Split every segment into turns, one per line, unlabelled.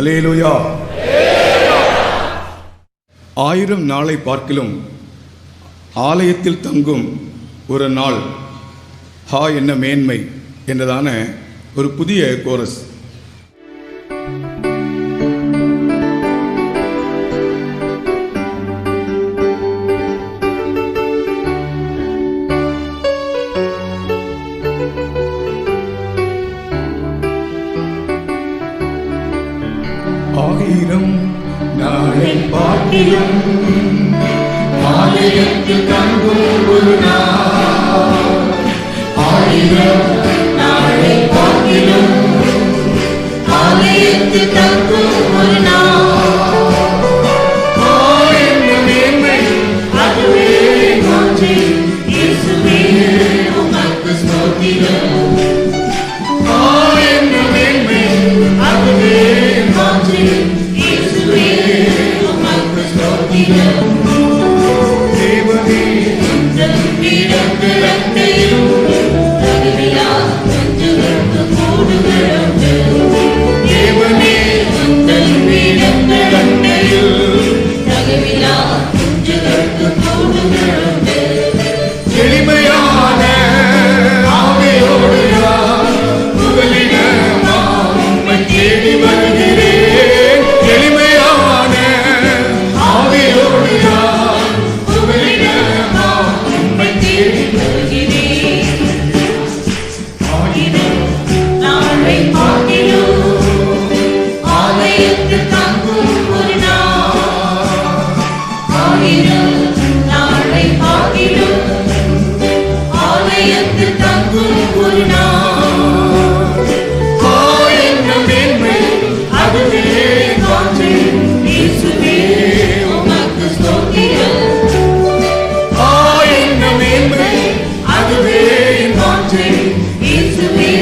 ஹல்லேலூயா. 1000 நாளை பார்க்கிலும் ஆலயத்தில் தங்கும் ஒரு நாள் ஹா என்ன மேன்மை என்றதான ஒரு புதிய கோரஸ். ஆயிரம் நாளை பார்க்கிலும் ஆலயத்தில் தங்கும் ஒரு நாள், 1000 நாளை பார்க்கிலும் ஆலயத்தில் தங்கும் ஒரு நாள். மேன்மை அதுவே மாற்றி இயேசுவே உமக்கு ஸ்தோத்திரம். மேன்மை அதுவே மாற்றி இயேசுவே உமக்கு ஸ்தோத்திரம். எளிமையான ஆவியோடு உம்மை தேடி வருகிறேன். எளிமையான ஆவியோடு உம்மை தேடி வருகிறேன். நாளை பார்க்கிலும் ஆலயத்தில் தங்கும் ஒரு நாள், 1000 நாளை பார்க்கிலும் ஆலயத்தில் தங்கும் ஒரு நாள். என்ன மேன்மை அதுவே மாற்றி இயேசுவே உமக்கு ஸ்தோத்திரம். என்ன மேன்மை அதுவே மாற்றி இயேசுவே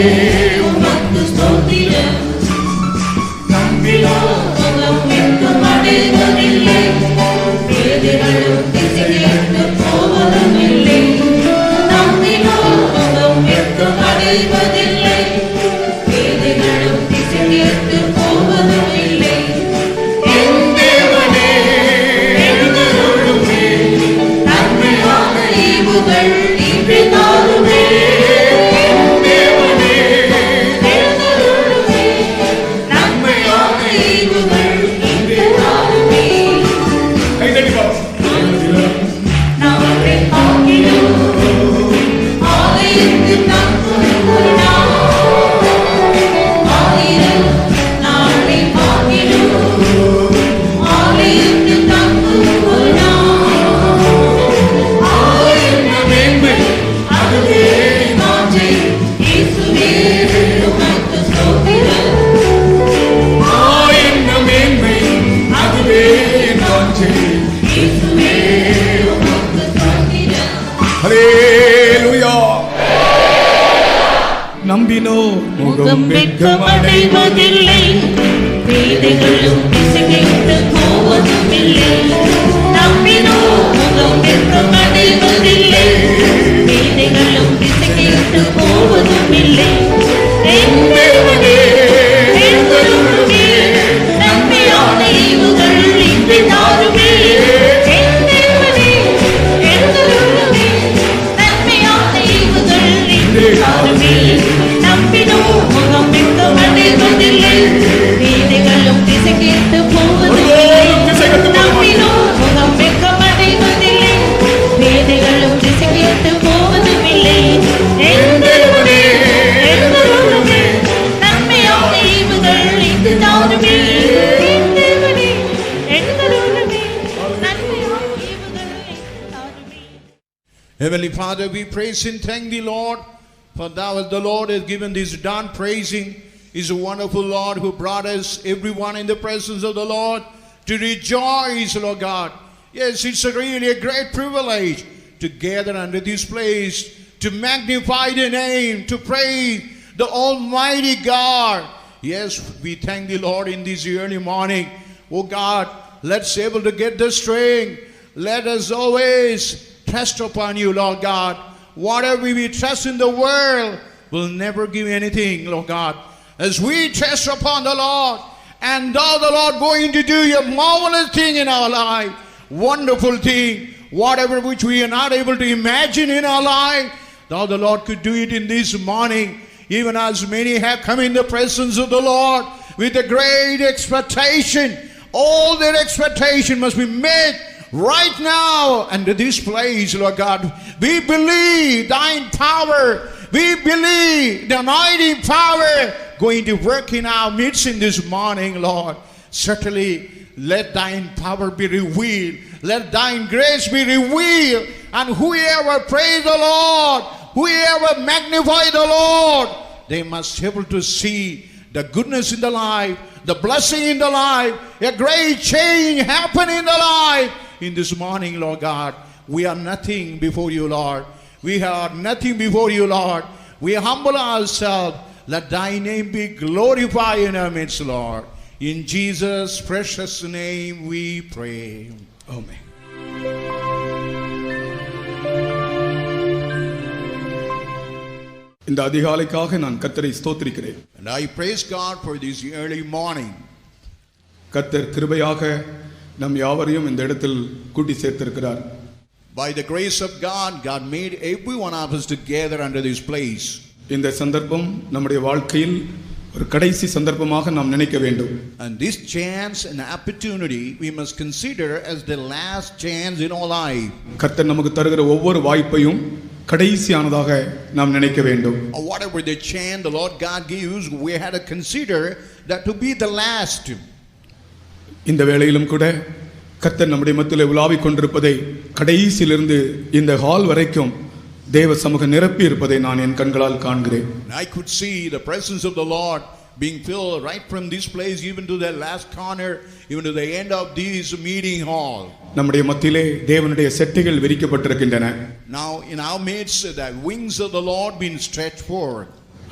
உமக்கு ஸ்தோத்திரம். நம்பினோம் முகம் எங்கும் அடைவதில்லை, பேதைகளும் திசையற்று போவதும் இல்லை. நம்பினோம் முகம் எங்கும் அடைவதில்லை, பேதைகளும் திசையற்று போவதும் இல்லை. என் தேவனே எழுந்தருளுமே, நன்மையான ஈவுகள் இன்று தாருமே. என் தேவனே எழுந்தருளுமே, நன்மையான ஈவுகள் இன்று தாருமே. நாளை பார்க்கிலும் ஆலயத்தில் தங்கும் ஒரு நாள், 1000 நாளை பார்க்கிலும் ஆலயத்தில் தங்கும் ஒரு நாள். மேன்மை அதுவே மாற்றி இயேசுவே உமக்கு ஸ்தோத்திரம். மேன்மை அதுவே மாற்றி இயேசுவே உமக்கு ஸ்தோத்திரம். ஹல்லேலூயா. நம்பினோ முகம் வெட்கம் அடைவதில்லை, பேதைகளும் திசைகெட்டு போவதும் இல்லை. நம்பினோ முகம் வெட்கம் அடைவதில்லை, பேதைகளும் திசைகெட்டு போவதும் இல்லை. என் தேவனே எழுந்தருளுமே, நன்மையான ஈவுகள் இன்று தாருமே. என் தேவனே எழுந்தருளுமே, நன்மையான ஈவுகள் இன்று தாருமே. நம்பினோ முகம் வெட்கம் அடைவதில்லை, பேதைகளும் திசைகெட்டு போவதும் இல்லை. நம்பினோ முகம் வெட்கம் அடைவதில்லை, பேதைகளும் திசைகெட்டு போவதும் இல்லை. என் தேவனே எழுந்தருளுமே, நன்மையான ஈவுகள் இன்று தாருமே. என் தேவனே எழுந்தருளுமே, நன்மையான ஈவுகள் இன்று தாருமே.
Heavenly Father, we praise and thank thee, Lord, for thou as the Lord has given this dawn praising. Is a wonderful Lord who brought us everyone in the presence of the Lord to rejoice, Lord God. Yes, it's really a great privilege to gather under this place, to magnify the name, to praise the Almighty God. Yes, we thank the Lord in this early morning. Oh God, let's able to get the strength. Let us always trust upon you, Lord God. Whatever we trust in the world will never give anything, Lord God. As we trust upon the Lord, And thou, the Lord, going to do a marvelous thing in our life. Wonderful thing. Whatever which we are not able to imagine in our life, thou, the Lord, could do it in this morning. Even as many have come in the presence of the Lord with a great expectation. All their expectation must be met right now and this place, Lord God. We believe thine power. We believe the anointing power going to work in our midst in this morning, Lord. Certainly, let thine power be revealed. Let thine grace be revealed. And whoever praise the Lord, whoever magnify the Lord, they must be able to see the goodness in the life, the blessing in the life, a great change happen in the life. In this morning, Lord God, we are nothing before you, Lord. We are nothing before you, Lord. We humble ourselves. Let thy name be glorified in our midst, Lord. In Jesus' precious name we pray. Amen.
இந்த அதிகாலைக்காக நான் கர்த்தரை ஸ்தோத்திரிக்கிறேன்.
And I praise God for this early morning.
கர்த்தர் கிருபையாக நம் யாவரையும் இந்த இடத்தில் கூட்டி சேர்த்திருக்கிறார்.
By the grace of God, God made every one of us together under this place.
இந்த சந்தர்ப்பம் நம்முடைய வாழ்க்கையில் ஒரு கடைசி சந்தர்ப்பமாக நாம் நினைக்க வேண்டும்.
And this chance and opportunity we must consider as the last chance in our life.
கர்த்தர் நமக்கு தருகிற ஒவ்வொரு வாய்ப்பையும் கடைசியானதாக நாம் நினைக்க வேண்டும்.
Whatever the chance the Lord God gives, we have to consider that to be the last.
இந்த வேளையிலும் கூட கர்த்தர் நம்முடைய மத்தியிலே உலாவிக் கொண்டிருப்பதை கடைசியிலிருந்து இந்த ஹால் வரைக்கும் தேவ சமூகம் நிரப்பி இருப்பதை நான் என் கண்களால் காண்கிறேன்.
I could see the presence of the Lord being filled right from this place even to the last corner, even to the end of this meeting hall.
நம்முடைய மத்தியிலே தேவனுடைய செட்டைகள் விரிக்கப்பட்டிருக்கின்றன.
Now in our midst the wings of the Lord being stretched forth.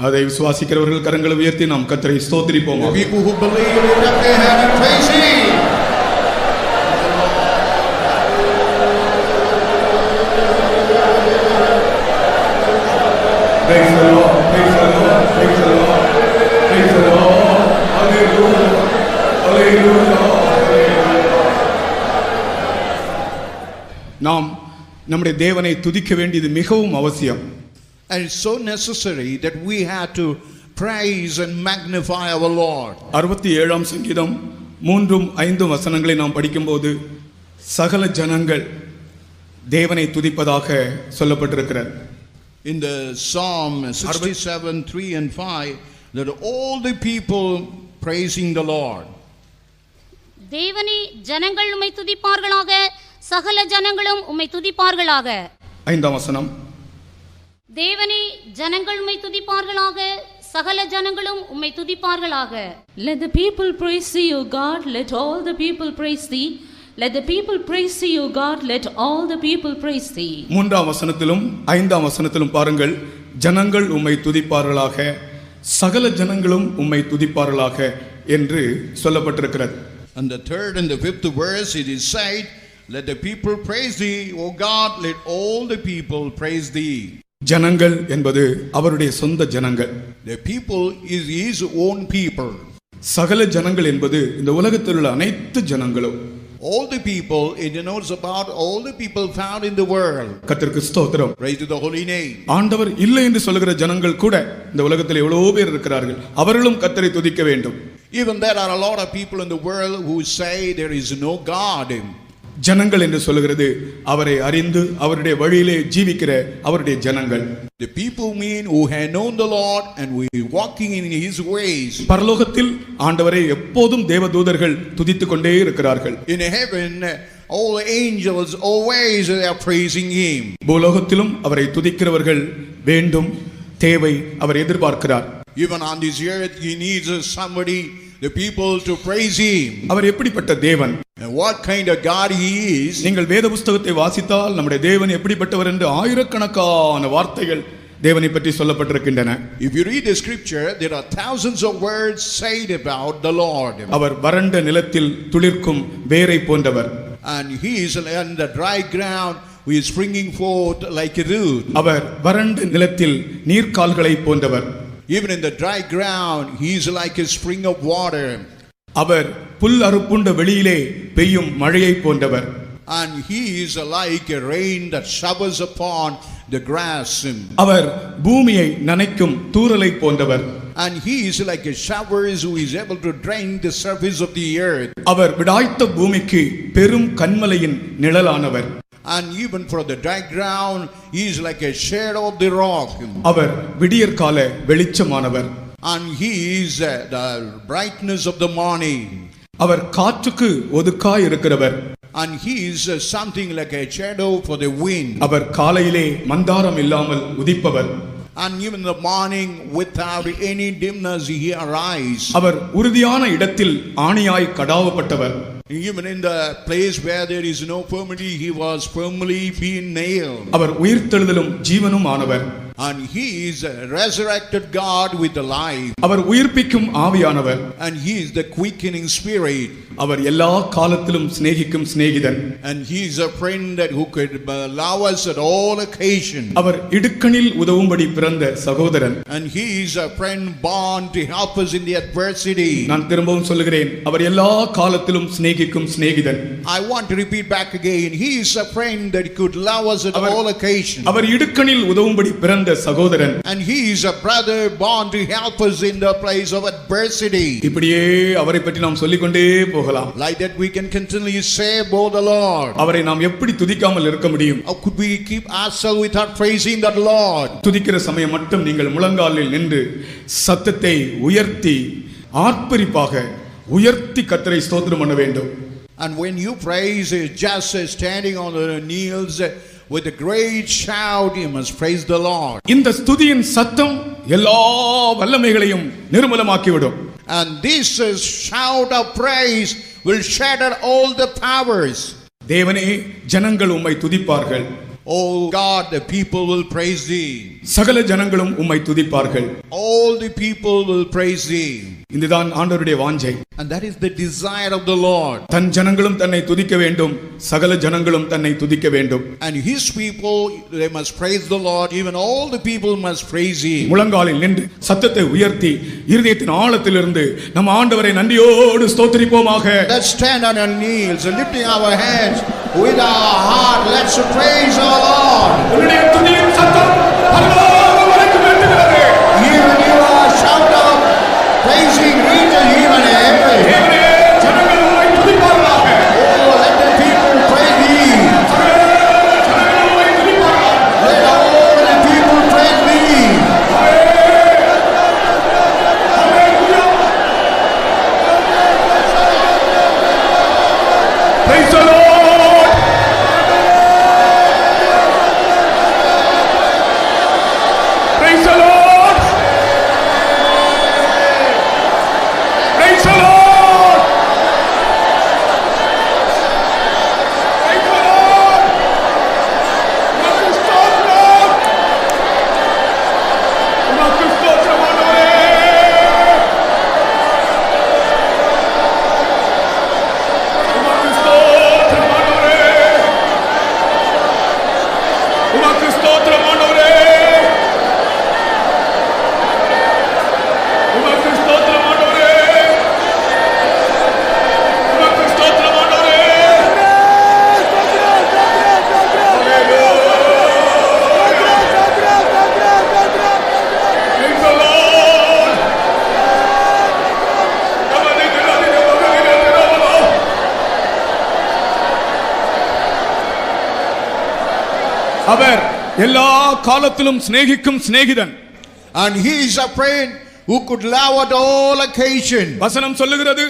அதை விசுவாசிக்கிறவர்கள் கரங்களை உயர்த்தி நாம் கர்த்தரை ஸ்தோத்திரிப்போம்.
The people who believe in that they have been praising.
Praise the Lord, praise the Lord, praise the Lord, praise the Lord, hallelujah, hallelujah, hallelujah. நாம் நம்முடைய தேவனை துதிக்க வேண்டியது மிகவும் அவசியம்.
And it's so necessary that we have to praise and magnify our Lord.
67ஆம் சங்கீதம் 3-5 வசனங்களை நாம் படிக்கும்போது சகல ஜனங்கள் தேவனை துதிப்பதாக சொல்லப்பட்டிருக்கிறது.
In the Psalm 67, 3 and 5, that all the people praising the Lord.
தேவனே ஜனங்கள் உம்மை துதிப்பார்களாக, சகல ஜனங்களும் உம்மை துதிப்பார்களாக.
5ஆம் வசனம்.
தேவனே ஜனங்கள் உம்மை துதிப்பார்களாக, சகல ஜனங்களும் உம்மை துதிப்பார்களாக.
Let the people praise thee, O God, let all the people praise thee. Let the people praise thee, O God, let all the people praise thee.
3ஆம் வசனத்திலும் 5ஆம் வசனத்திலும் பாருங்கள், ஜனங்கள் உம்மை துதிப்பார்களாக, சகல ஜனங்களும் உம்மை துதிப்பார்களாக என்று சொல்லப்பட்டிருக்கிறது.
And the 3rd and the 5th verse it is said, let the people praise thee, O God, let all the people praise thee.
ஜனங்கள் என்பது அவருடைய சொந்த ஜனங்கள்.
The people is his own people.
சகல ஜனங்கள் என்பது இந்த உலகத்தில் உள்ள அனைத்து ஜனங்களும்.
All the people, it denotes about all the people found in the world.
கர்த்தருக்கு ஸ்தோத்திரம்.
Praise to the holy name.
ஆண்டவர் இல்லை என்று சொல்லுகிற ஜனங்கள் கூட இந்த உலகத்தில் எவ்வளவோ பேர் இருக்கிறார்கள். அவர்களும் கர்த்தரை துதிக்க வேண்டும்.
Even there are a lot of people in the world who say there is no God.
ஜனங்கள் என்று சொல்லுகிறது அவரை அறிந்து அவருடைய வழியிலே ஜீவிக்கிற அவருடைய ஜனங்கள்.
The people mean who have known the Lord and we walking in his ways.
பரலோகத்தில் ஆண்டவரை எப்போதும் தேவதூதர்கள் துதித்துக் கொண்டே இருக்கிறார்கள்.
In heaven all the angels always are praising him.
பூலோகத்திலும் அவரை துதிக்கிறவர்கள் வேண்டும், தேவை, அவர் எதிர்பார்க்கிறார்.
Even on this earth he needs somebody, the people to praise him.
அவர் எப்படிப்பட்ட தேவன்,
and what kind of God he is.
நீங்கள் வேத புத்தகத்தை வாசித்தால் நம்முடைய தேவன் எப்படிப்பட்டவர் என்று ஆயிரக்கணக்கான வார்த்தைகள் தேவனை பற்றி சொல்லப்பட்டிருக்கின்றன.
If you read the scripture, there are thousands of words said about the Lord.
அவர் வறண்ட நிலத்தில் துளிர்க்கும் வேரை போன்றவர்.
And he is on the dry ground who is springing forth like a root.
அவர் வறண்ட நிலத்தில் நீர்க்கால்களை போன்றவர்.
Even in the dry ground he is like a spring of water.
அவர் புல் அறுப்புண்ட வெளியிலே பெய்யும் மழையை போன்றவர்.
And he is like a rain that showers upon the grass.
அவர் பூமியை நனைக்கும் தூறலை போன்றவர்.
And he is like a shower who is able to drain the surface of the earth.
அவர் விடாய்த்த பூமிக்கு பெரும் கன்மலையின் நிழலானவர்.
And even for the dry ground, he is like a shadow of the rock.
Our விடியற்கால வெளிச்சமானவர்.
And he is the brightness of the morning.
அவர் காற்றுக்கு ஒதுக்காய் இருக்கிறவர்.
And he is something like a shadow for the wind.
அவர் காலையிலே மந்தாரம் இல்லாமல் உதிப்பவர்.
And even in the morning without any dimness he arises.
அவர் உறுதியான இடத்தில் ஆணியாய் கடாவப்பட்டவர்.
Even in the place where there is no firmity, he was firmly being nailed.
அவர் உயிர்த்தெழுதலும் ஜீவனும் ஆனவர்.
And he is a resurrected God with the life.
அவர் உயிர்ப்பிக்கும் ஆவியானவர்.
And he is the quickening spirit.
அவர் எல்லா காலத்திலும் சிநேகிக்கும் சிநேகிதன்.
And he is a friend that who could allow us at all occasions.
அவர் இடுக்கணில் உதவும்படி பிறந்த சகோதரன்.
And he is a friend born to help us in the adversity.
நான் திரும்பவும் சொல்லுகிறேன், அவர் எல்லா காலத்திலும் சிநேகிக்கும் சிநேகிதன்.
I want to repeat back again. He is a friend that could love us at all occasions.
அவர் இடுக்கணில் உதவும்படி பிறந்த சகோதரன்.
And he is a brother born to help us in the place of adversity.
இப்படியே அவரை பற்றி நாம் சொல்லிக்கொண்டே போகலாம்.
Like that we can continually say about the Lord.
அவரை நாம் எப்படி துதிக்காமல் இருக்க முடியும்?
How could we keep ourselves without praising that Lord?
துதிக்கிற சமயம் மட்டும் நீங்கள் முழங்காலில் நின்று சத்தத்தை உயர்த்தி ஆர்ப்பரிப்பாக உயர்த்தி கர்த்தரை ஸ்தோத்திரம் பண்ண வேண்டும்.
And when you praise, just standing on the knees with a great shout, you must praise the Lord.
இந்த ஸ்துதியின் சத்தம் எல்லா வல்லமைகளையும் நிர்மூலமாக்கிவிடும்.
And this shout of praise will shatter all the powers.
தேவனே, ஜனங்கள் உம்மை துதிப்பார்கள்.
Oh God, the people will praise thee.
சகல ஜனங்களும் உம்மை துதிப்பார்கள்.
All the people will praise thee.
இதுதான் ஆண்டவருடைய வாஞ்சை.
And that is the desire of the Lord.
தன் ஜனங்களும் தன்னை துதிக்க வேண்டும், சகல ஜனங்களும் தன்னை துதிக்க வேண்டும்.
And his people, they must praise the Lord. Even all the people must praise him.
முழங்காலில் நின்று சத்தத்தை உயர்த்தி இருதயத்தின் ஆழத்திலிருந்து நம் ஆண்டவரை நன்றியோடு ஸ்தோத்திரிப்போமாக.
Let's stand on our knees and lifting our hands with our heart. Let's praise our Lord.
உன்னுடைய துதியின் சத்தம் பரலோகம் வரைக்கும் எட்டுகிறது.
Even your shout of praising reaches even heaven.
தேவனே, ஜனங்கள் உம்மை துதிப்பார்களாக.
Oh, let the people praise thee.
ஜனங்கள் உம்மை துதிப்பார்களாக.
Let all the people praise thee.
Praise the Lord. Praise the Lord. Praise the Lord. Praise the Lord. உமக்கு ஸ்தோத்திரம். உமக்கு ஸ்தோத்திரம் ஆண்டவரே. உமக்கு ஸ்தோத்திரம் ஆண்டவரே. உமக்கு ஸ்தோத்திரம் ஆண்டவரே. உமக்கு ஸ்தோத்திரம் ஆண்டவரே. உமக்கு ஸ்தோத்திரம் ஆண்டவரே. Praise the Lord. அவர் எல்லா காலத்திலும் சிநேகிக்கும் சிநேகிதன்.
And he is a friend who could love at all occasions.
வசனம் சொல்லுகிறது,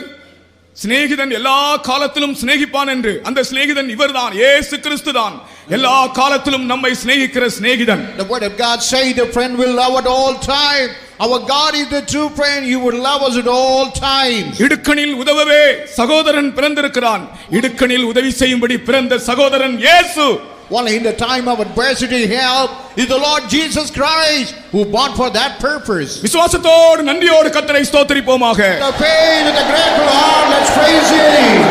சிநேகிதன் எல்லா காலத்திலும் சிநேகிப்பான் என்று. அந்த சிநேகிதன் இவர்தான், இயேசு கிறிஸ்து தான். எல்லா காலத்திலும் நம்மை சிநேகிக்கிற சிநேகிதன்.
The word of God says the friend will love at all time. Our God is the true friend. He would love us at all times.
இடுக்கணில் உதவவே சகோதரன் பிறந்திருக்கிறான். இடுக்கணில் உதவி செய்யும்படி பிறந்த சகோதரன் இயேசு.
Only in the time of adversity help is the Lord Jesus Christ who born for that purpose.
விசுவாசத்தோடு நன்றியோடு கர்த்தரை ஸ்தோத்திரிப்போமாக.
The faith with a grateful heart, let's praise him.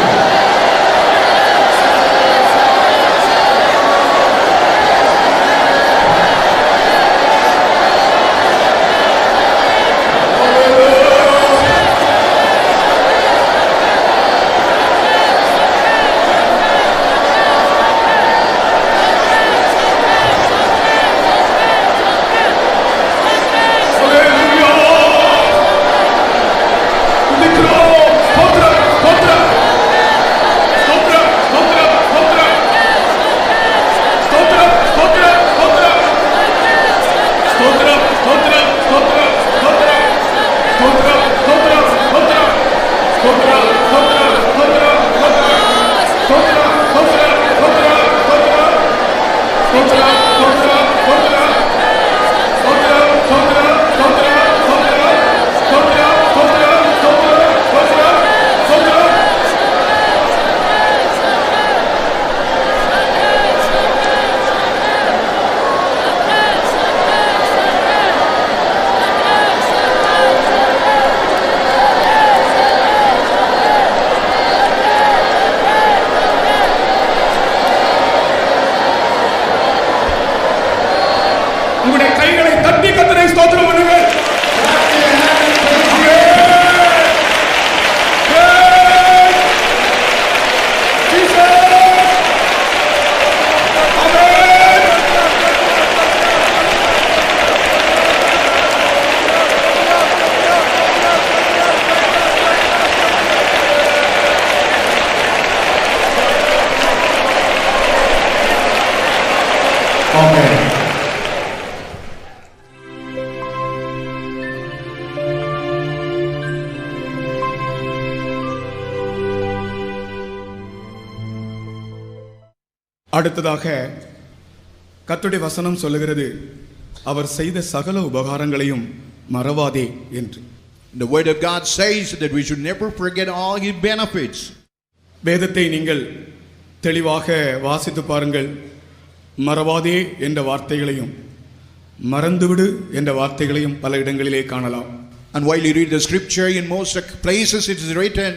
அடுத்ததாக கர்த்தருடைய வசனம் சொல்லுகிறது, அவர் செய்த சகல உபகாரங்களையும் மறவாதே என்று.
The word of God says that we should never forget all his benefits.
வேதத்தை நீங்கள் தெளிவாக வாசித்து பாருங்கள். மறவாதே என்ற வார்த்தைகளையும் மறந்துவிடு என்ற வார்த்தைகளையும் பல இடங்களிலே காணலாம்.
And while you read the scripture, in most places it is written,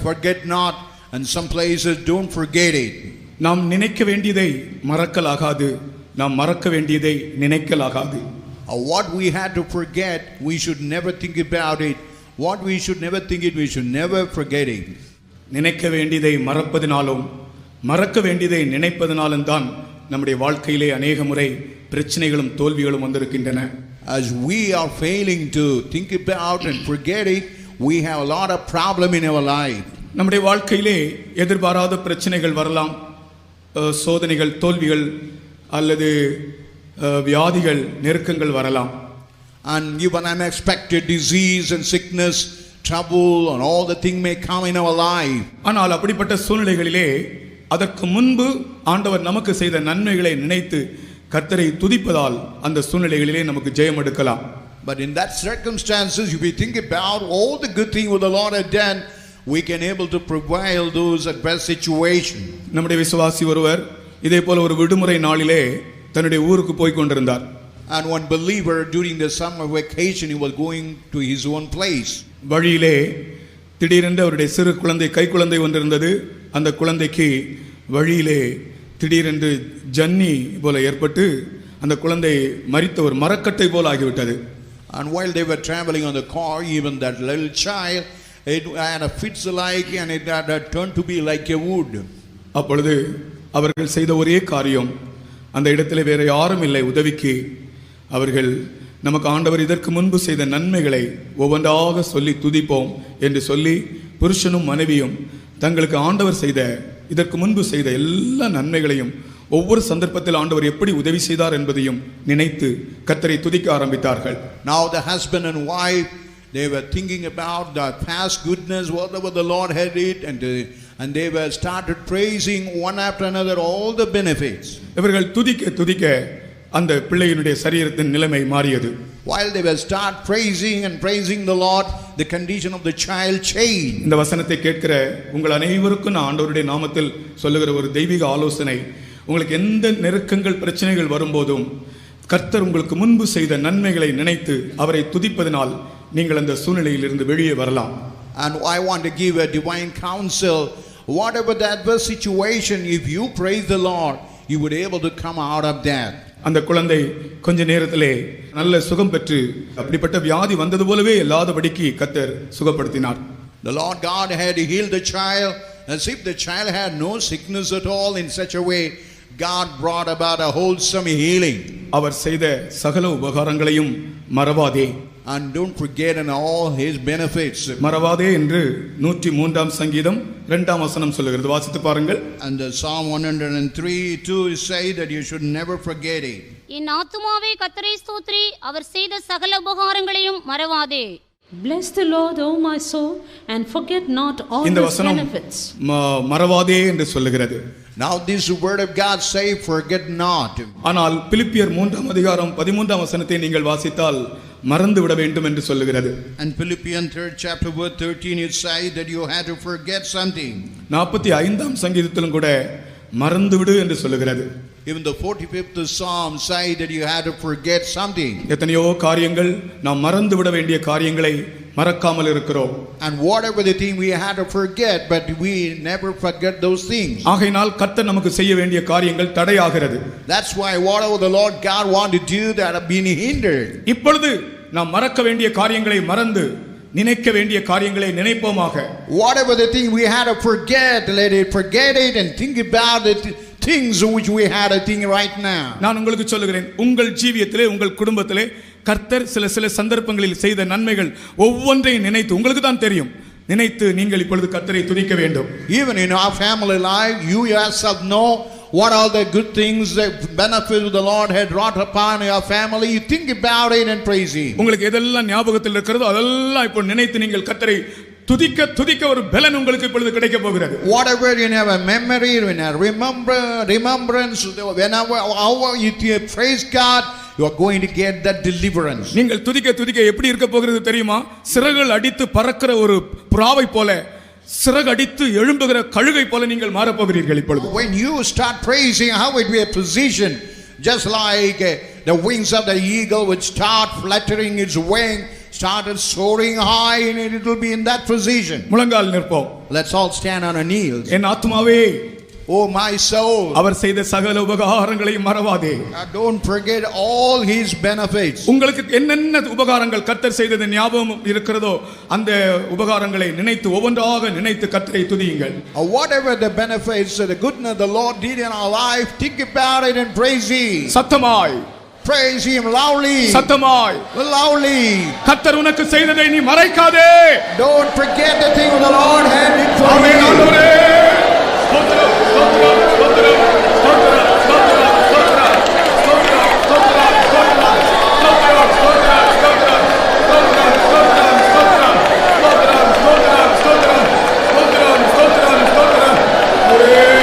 forget not, and some places don't forget it.
நாம் நினைக்க வேண்டியதை மறக்கலாகாது, நாம் மறக்க வேண்டியதை நினைக்கலாகாது.
What we had to forget, we should never think about it. What we should never think it, we should never forget it.
நினைக்க வேண்டியதை மறப்பதினாலும் மறக்க வேண்டியதை நினைப்பதினாலும் தான் நம்முடைய வாழ்க்கையிலே அநேக முறை பிரச்சனைகளும் தோல்விகளும் வந்திருக்கின்றன.
As we are failing to think about and forget it, we have a lot of problem in our life.
நம்முடைய வாழ்க்கையிலே எதிர்பாராத பிரச்சனைகள் வரலாம், சோதனைகள், தோல்விகள் அல்லது வியாதிகள், நெருக்கங்கள் வரலாம்.
And even unexpected disease and sickness, trouble and all the things may come in our life.
ஆனால் அப்படிப்பட்ட சூழ்நிலைகளிலே அதற்கு முன்பு ஆண்டவர் நமக்கு செய்த நன்மைகளை நினைத்து கர்த்தரை துதிப்பதால் அந்த சூழ்நிலைகளிலே நமக்கு ஜெயம் எடுக்கலாம்.
But in that circumstances, if we think about all the good things what the Lord had done, we can able to prevail those adverse situation.
நம்முடைய விசுவாசி ஒருவர் இதே போல ஒரு விடுமுறை நாளிலே தன்னுடைய ஊருக்கு போய் கொண்டிருந்தார்.
And one believer during the summer vacation, he was going to his own place.
வழியிலே திடீரென்று அவருடைய சிறு குழந்தை, கை குழந்தை ஒன்று இருந்தது. அந்த குழந்தைக்கு வழியிலே திடீரென்று ஜன்னி போல ஏற்பட்டு அந்த குழந்தை மரித்த ஒரு மரக்கட்டை போல ஆகிவிட்டது.
And while they were traveling on the car, even that little child, it had a fits like, and it had turned to be like a wood.
அப்பொழுது அவர்கள் செய்த ஒரே காரியம், அந்த இடத்திலே வேற யாரும் இல்லை உதவிக்கு. அவர்கள் நமக்கு ஆண்டவர் இதற்கு முன்பு செய்த நன்மைகளை ஒவ்வொன்றாக சொல்லி துதிப்போம் என்று சொல்லி புருஷனும் மனைவியும் தங்களுக்கு ஆண்டவர் செய்த இதற்கு முன்பு செய்த எல்லா நன்மைகளையும் ஒவ்வொரு சந்தர்ப்பத்தில் ஆண்டவர் எப்படி உதவி செய்தார் என்பதையும் நினைத்து கர்த்தரை துதிக்க ஆரம்பித்தார்கள்.
Now the husband and wife, they were thinking about the past goodness, whatever the Lord had did, and they were started praising one after another all the benefits.
இவர்கள் துதிக்க துதிக்க அந்த பிள்ளையினுடைய சரீரத்தின் நிலைமை மாறியது.
While they were start praising and praising the Lord, the condition of the child changed.
இந்த வசனத்தை கேட்கிற உங்கள் அனைவருக்கும் நான் ஆண்டவருடைய நாமத்தில் சொல்லுகிற ஒரு தெய்வீக ஆலோசனை, உங்களுக்கு எந்த நெருக்கங்கள் பிரச்சனைகள் வரும்போதும் கர்த்தர் உங்களுக்கு முன்பு செய்த நன்மைகளை நினைத்து அவரை துதிப்பதனால் நீங்கள் அந்த சூழ்நிலையில் இருந்து வெளியே வரலாம்.
And I want to give a divine counsel. Whatever the adverse situation, if you praise the Lord, you would be able to come out of that.
அந்த குழந்தை கொஞ்ச நேரத்திலே நல்ல சுகம் பெற்று அப்படிப்பட்ட வியாதி வந்தது போலவே இல்லாதபடிக்கு கர்த்தர் சுகப்படுத்தினார்.
The Lord God had healed the child as if the child had no sickness at all. In such a way, God brought about a wholesome healing.
அவர் செய்த சகல உபகாரங்களையும் மறவாதே.
And don't forget in all his benefits.
மறவாதே என்று 103ஆம் சங்கீதம் 2ஆம் வசனம் சொல்லுகிறது. வாசித்து பாருங்கள்.
And the Psalm 103:2 say that you should never forget it.
என் ஆத்துமாவே கர்த்தரை ஸ்தோத்திரி, அவர் செய்த சகல உபகாரங்களையும் மறவாதே.
Bless the Lord, O my soul, and forget not all his benefits.
மறவாதே என்று சொல்லுகிறது.
Now this word of God say forget not.
ஆனால் பிலிப்பியர் 3ஆம் அதிகாரம் 13ஆம் வசனத்தை நீங்கள் வாசித்தால் மறந்து விட வேண்டும் என்று சொல்லுகிறது.
And Philippians 3rd chapter verse 13 it say that you had to forget something.
45ஆம் சங்கீதத்திலும் கூட மறந்து விடு என்று சொல்லுகிறது.
Even the 45th Psalm say that you had to forget something.
எத்தனையோ காரியங்கள் நாம் மறந்து விட வேண்டிய காரியங்களை மறக்காமல் இருக்கிறோம்.
And whatever the thing we had to forget, but we never forget those things.
ஆகையினால் கர்த்தர் நமக்கு செய்ய வேண்டிய காரியங்கள் தடையாகிறது.
That's why whatever the Lord God wanted to do that have been hindered.
இப்பொழுது நாம் மறக்க வேண்டிய காரியங்களை மறந்து நினைக்க வேண்டிய காரியங்களை நினைப்போமாக.
Whatever the thing we had to forget, let it forget it and think about it. Things which we had a thing right now.
நான் உங்களுக்கு சொல்லுகிறேன், உங்கள் ஜீவியத்திலே உங்கள் குடும்பத்திலே கர்த்தர் சில சந்தர்ப்பங்களில் செய்த நன்மைகள் ஒவ்வொன்றையும் நினைத்து உங்களுக்கு தான் தெரியும், நினைத்து நீங்கள் இப்பொழுது கர்த்தரை துதிக்க வேண்டும்.
Even in our family life, you yourself know what are the good things, the benefits the Lord had wrought upon your family. You think about it and praise Him.
உங்களுக்கு எதெல்லாம் ஞாபகத்தில் இருக்கிறதோ அதெல்லாம் இப்போ நினைத்து நீங்கள் கர்த்தரை துதிக்க துதிக்க ஒரு பலன் உங்களுக்கு இப்பொழுது கிடைக்க போகிறது.
Whatever you have a memory, when you remembrance, whenever you praise God, you are going to get that deliverance.
நீங்கள் துதிக்க துதிக்க எப்படி இருக்க போகிறது தெரியுமா? சிறகுகள் அடித்து பறக்கிற ஒரு புறாவை போல, சிறகு அடித்து எழும்புகிற கழுகை போல நீங்கள் மாற போகிறீர்கள் இப்பொழுது.
When you start praising, how it will be a position, just like the wings of the eagle would start fluttering its wing, started soaring high, and it will be in that position.
முழங்கால் நிற்போம்.
Let's all stand on our knees.
என் ஆத்துமாவே,
oh my soul,
அவர் செய்த சகல உபகாரங்களையும் மறவாதே.
don't forget all his benefits.
உங்களுக்கு என்னென்ன உபகாரங்கள் கர்த்தர் செய்தது ஞாபகம் இருக்கிறதோ அந்த உபகாரங்களை நினைத்து ஒவ்வொன்றாக நினைத்து கர்த்தரை துதியுங்கள்.
Whatever the benefits, the goodness the Lord did in our life, think about it and praise him.
சத்தமாய்
praise him loudly.
சத்தமாய்
loudly.
கர்த்தர் உனக்கு செய்ததை நீ மறைக்காதே.
Don't forget the thing of the Lord had did for you.
ஆமென் ஆண்டவரே. ஸ்தோத்திரம் ஸ்தோத்திரம் ஸ்தோத்திரம் ஸ்தோத்திரம் ஸ்தோத்திரம் ஸ்தோத்திரம் ஸ்தோத்திரம் ஸ்தோத்திரம் ஸ்தோத்திரம் ஸ்தோத்திரம் ஸ்தோத்திரம் ஸ்தோத்திரம் ஸ்தோத்திரம் ஸ்தோத்திரம் ஸ்தோத்திரம் ஸ்தோத்திரம் ஸ்தோத்திரம்.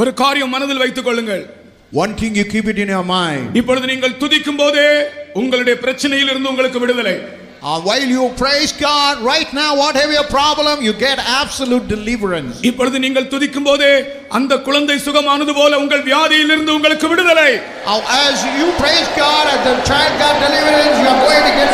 ஒரு காரியம் மனதில் வைத்துக் கொள்ளுங்கள்.
One thing you keep it in your mind.
இப்பொழுது நீங்கள் துதிக்கும் போதே உங்களுடைய பிரச்சனையில் இருந்து உங்களுக்கு விடுதலை.
While you praise God right now, whatever your problem, you get absolute deliverance.
இப்பொழுது நீங்கள் துதிக்கும் போதே அந்த குழந்தை சுகமானது போல உங்கள் வியாதியில் இருந்து உங்களுக்கு விடுதலை.
As you praise God, as the child got deliverance, you are going to get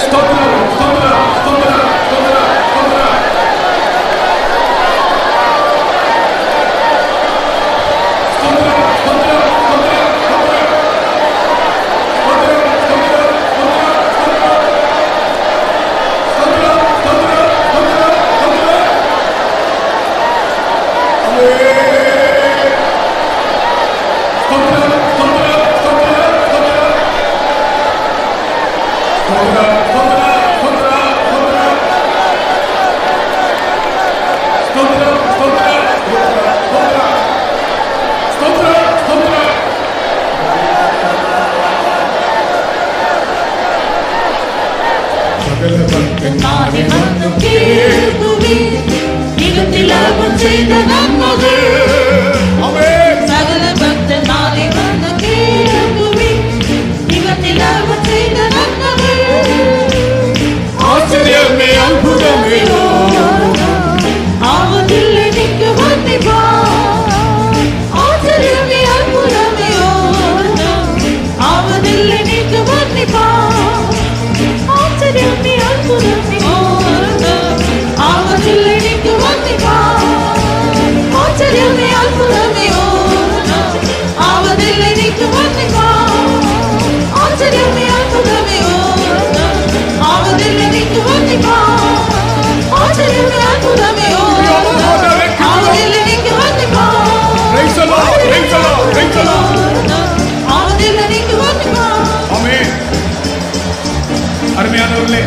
அருமையானவர்களே,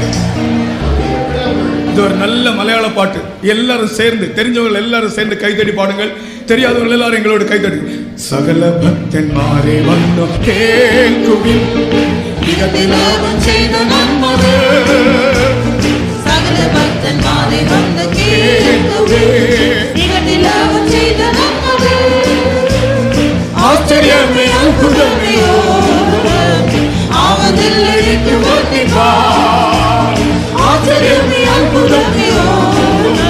இது ஒரு நல்ல மலையாள பாட்டு. எல்லாரும் சேர்ந்து, தெரிஞ்சவங்க எல்லாரும் சேர்ந்து கைத்தடி பாடுங்கள். தெரியாதவர்கள் எல்லாரும் எங்களோட கைத்தடி. சகல பக்தன்மாரே வந்து கேட்குவின்
ஜகத்தில் அவன் செய்த நன்மைகள். சகல பக்தன்மாரே வந்து
கேட்குவேன்.
நிகழ்வில் அவர் செய்த நன்மைகள்
ஆச்சரியமே அற்புதமே
ஆவதில் இழைத்து வர்ணிப்பார். ஆச்சரியமே அற்புதமே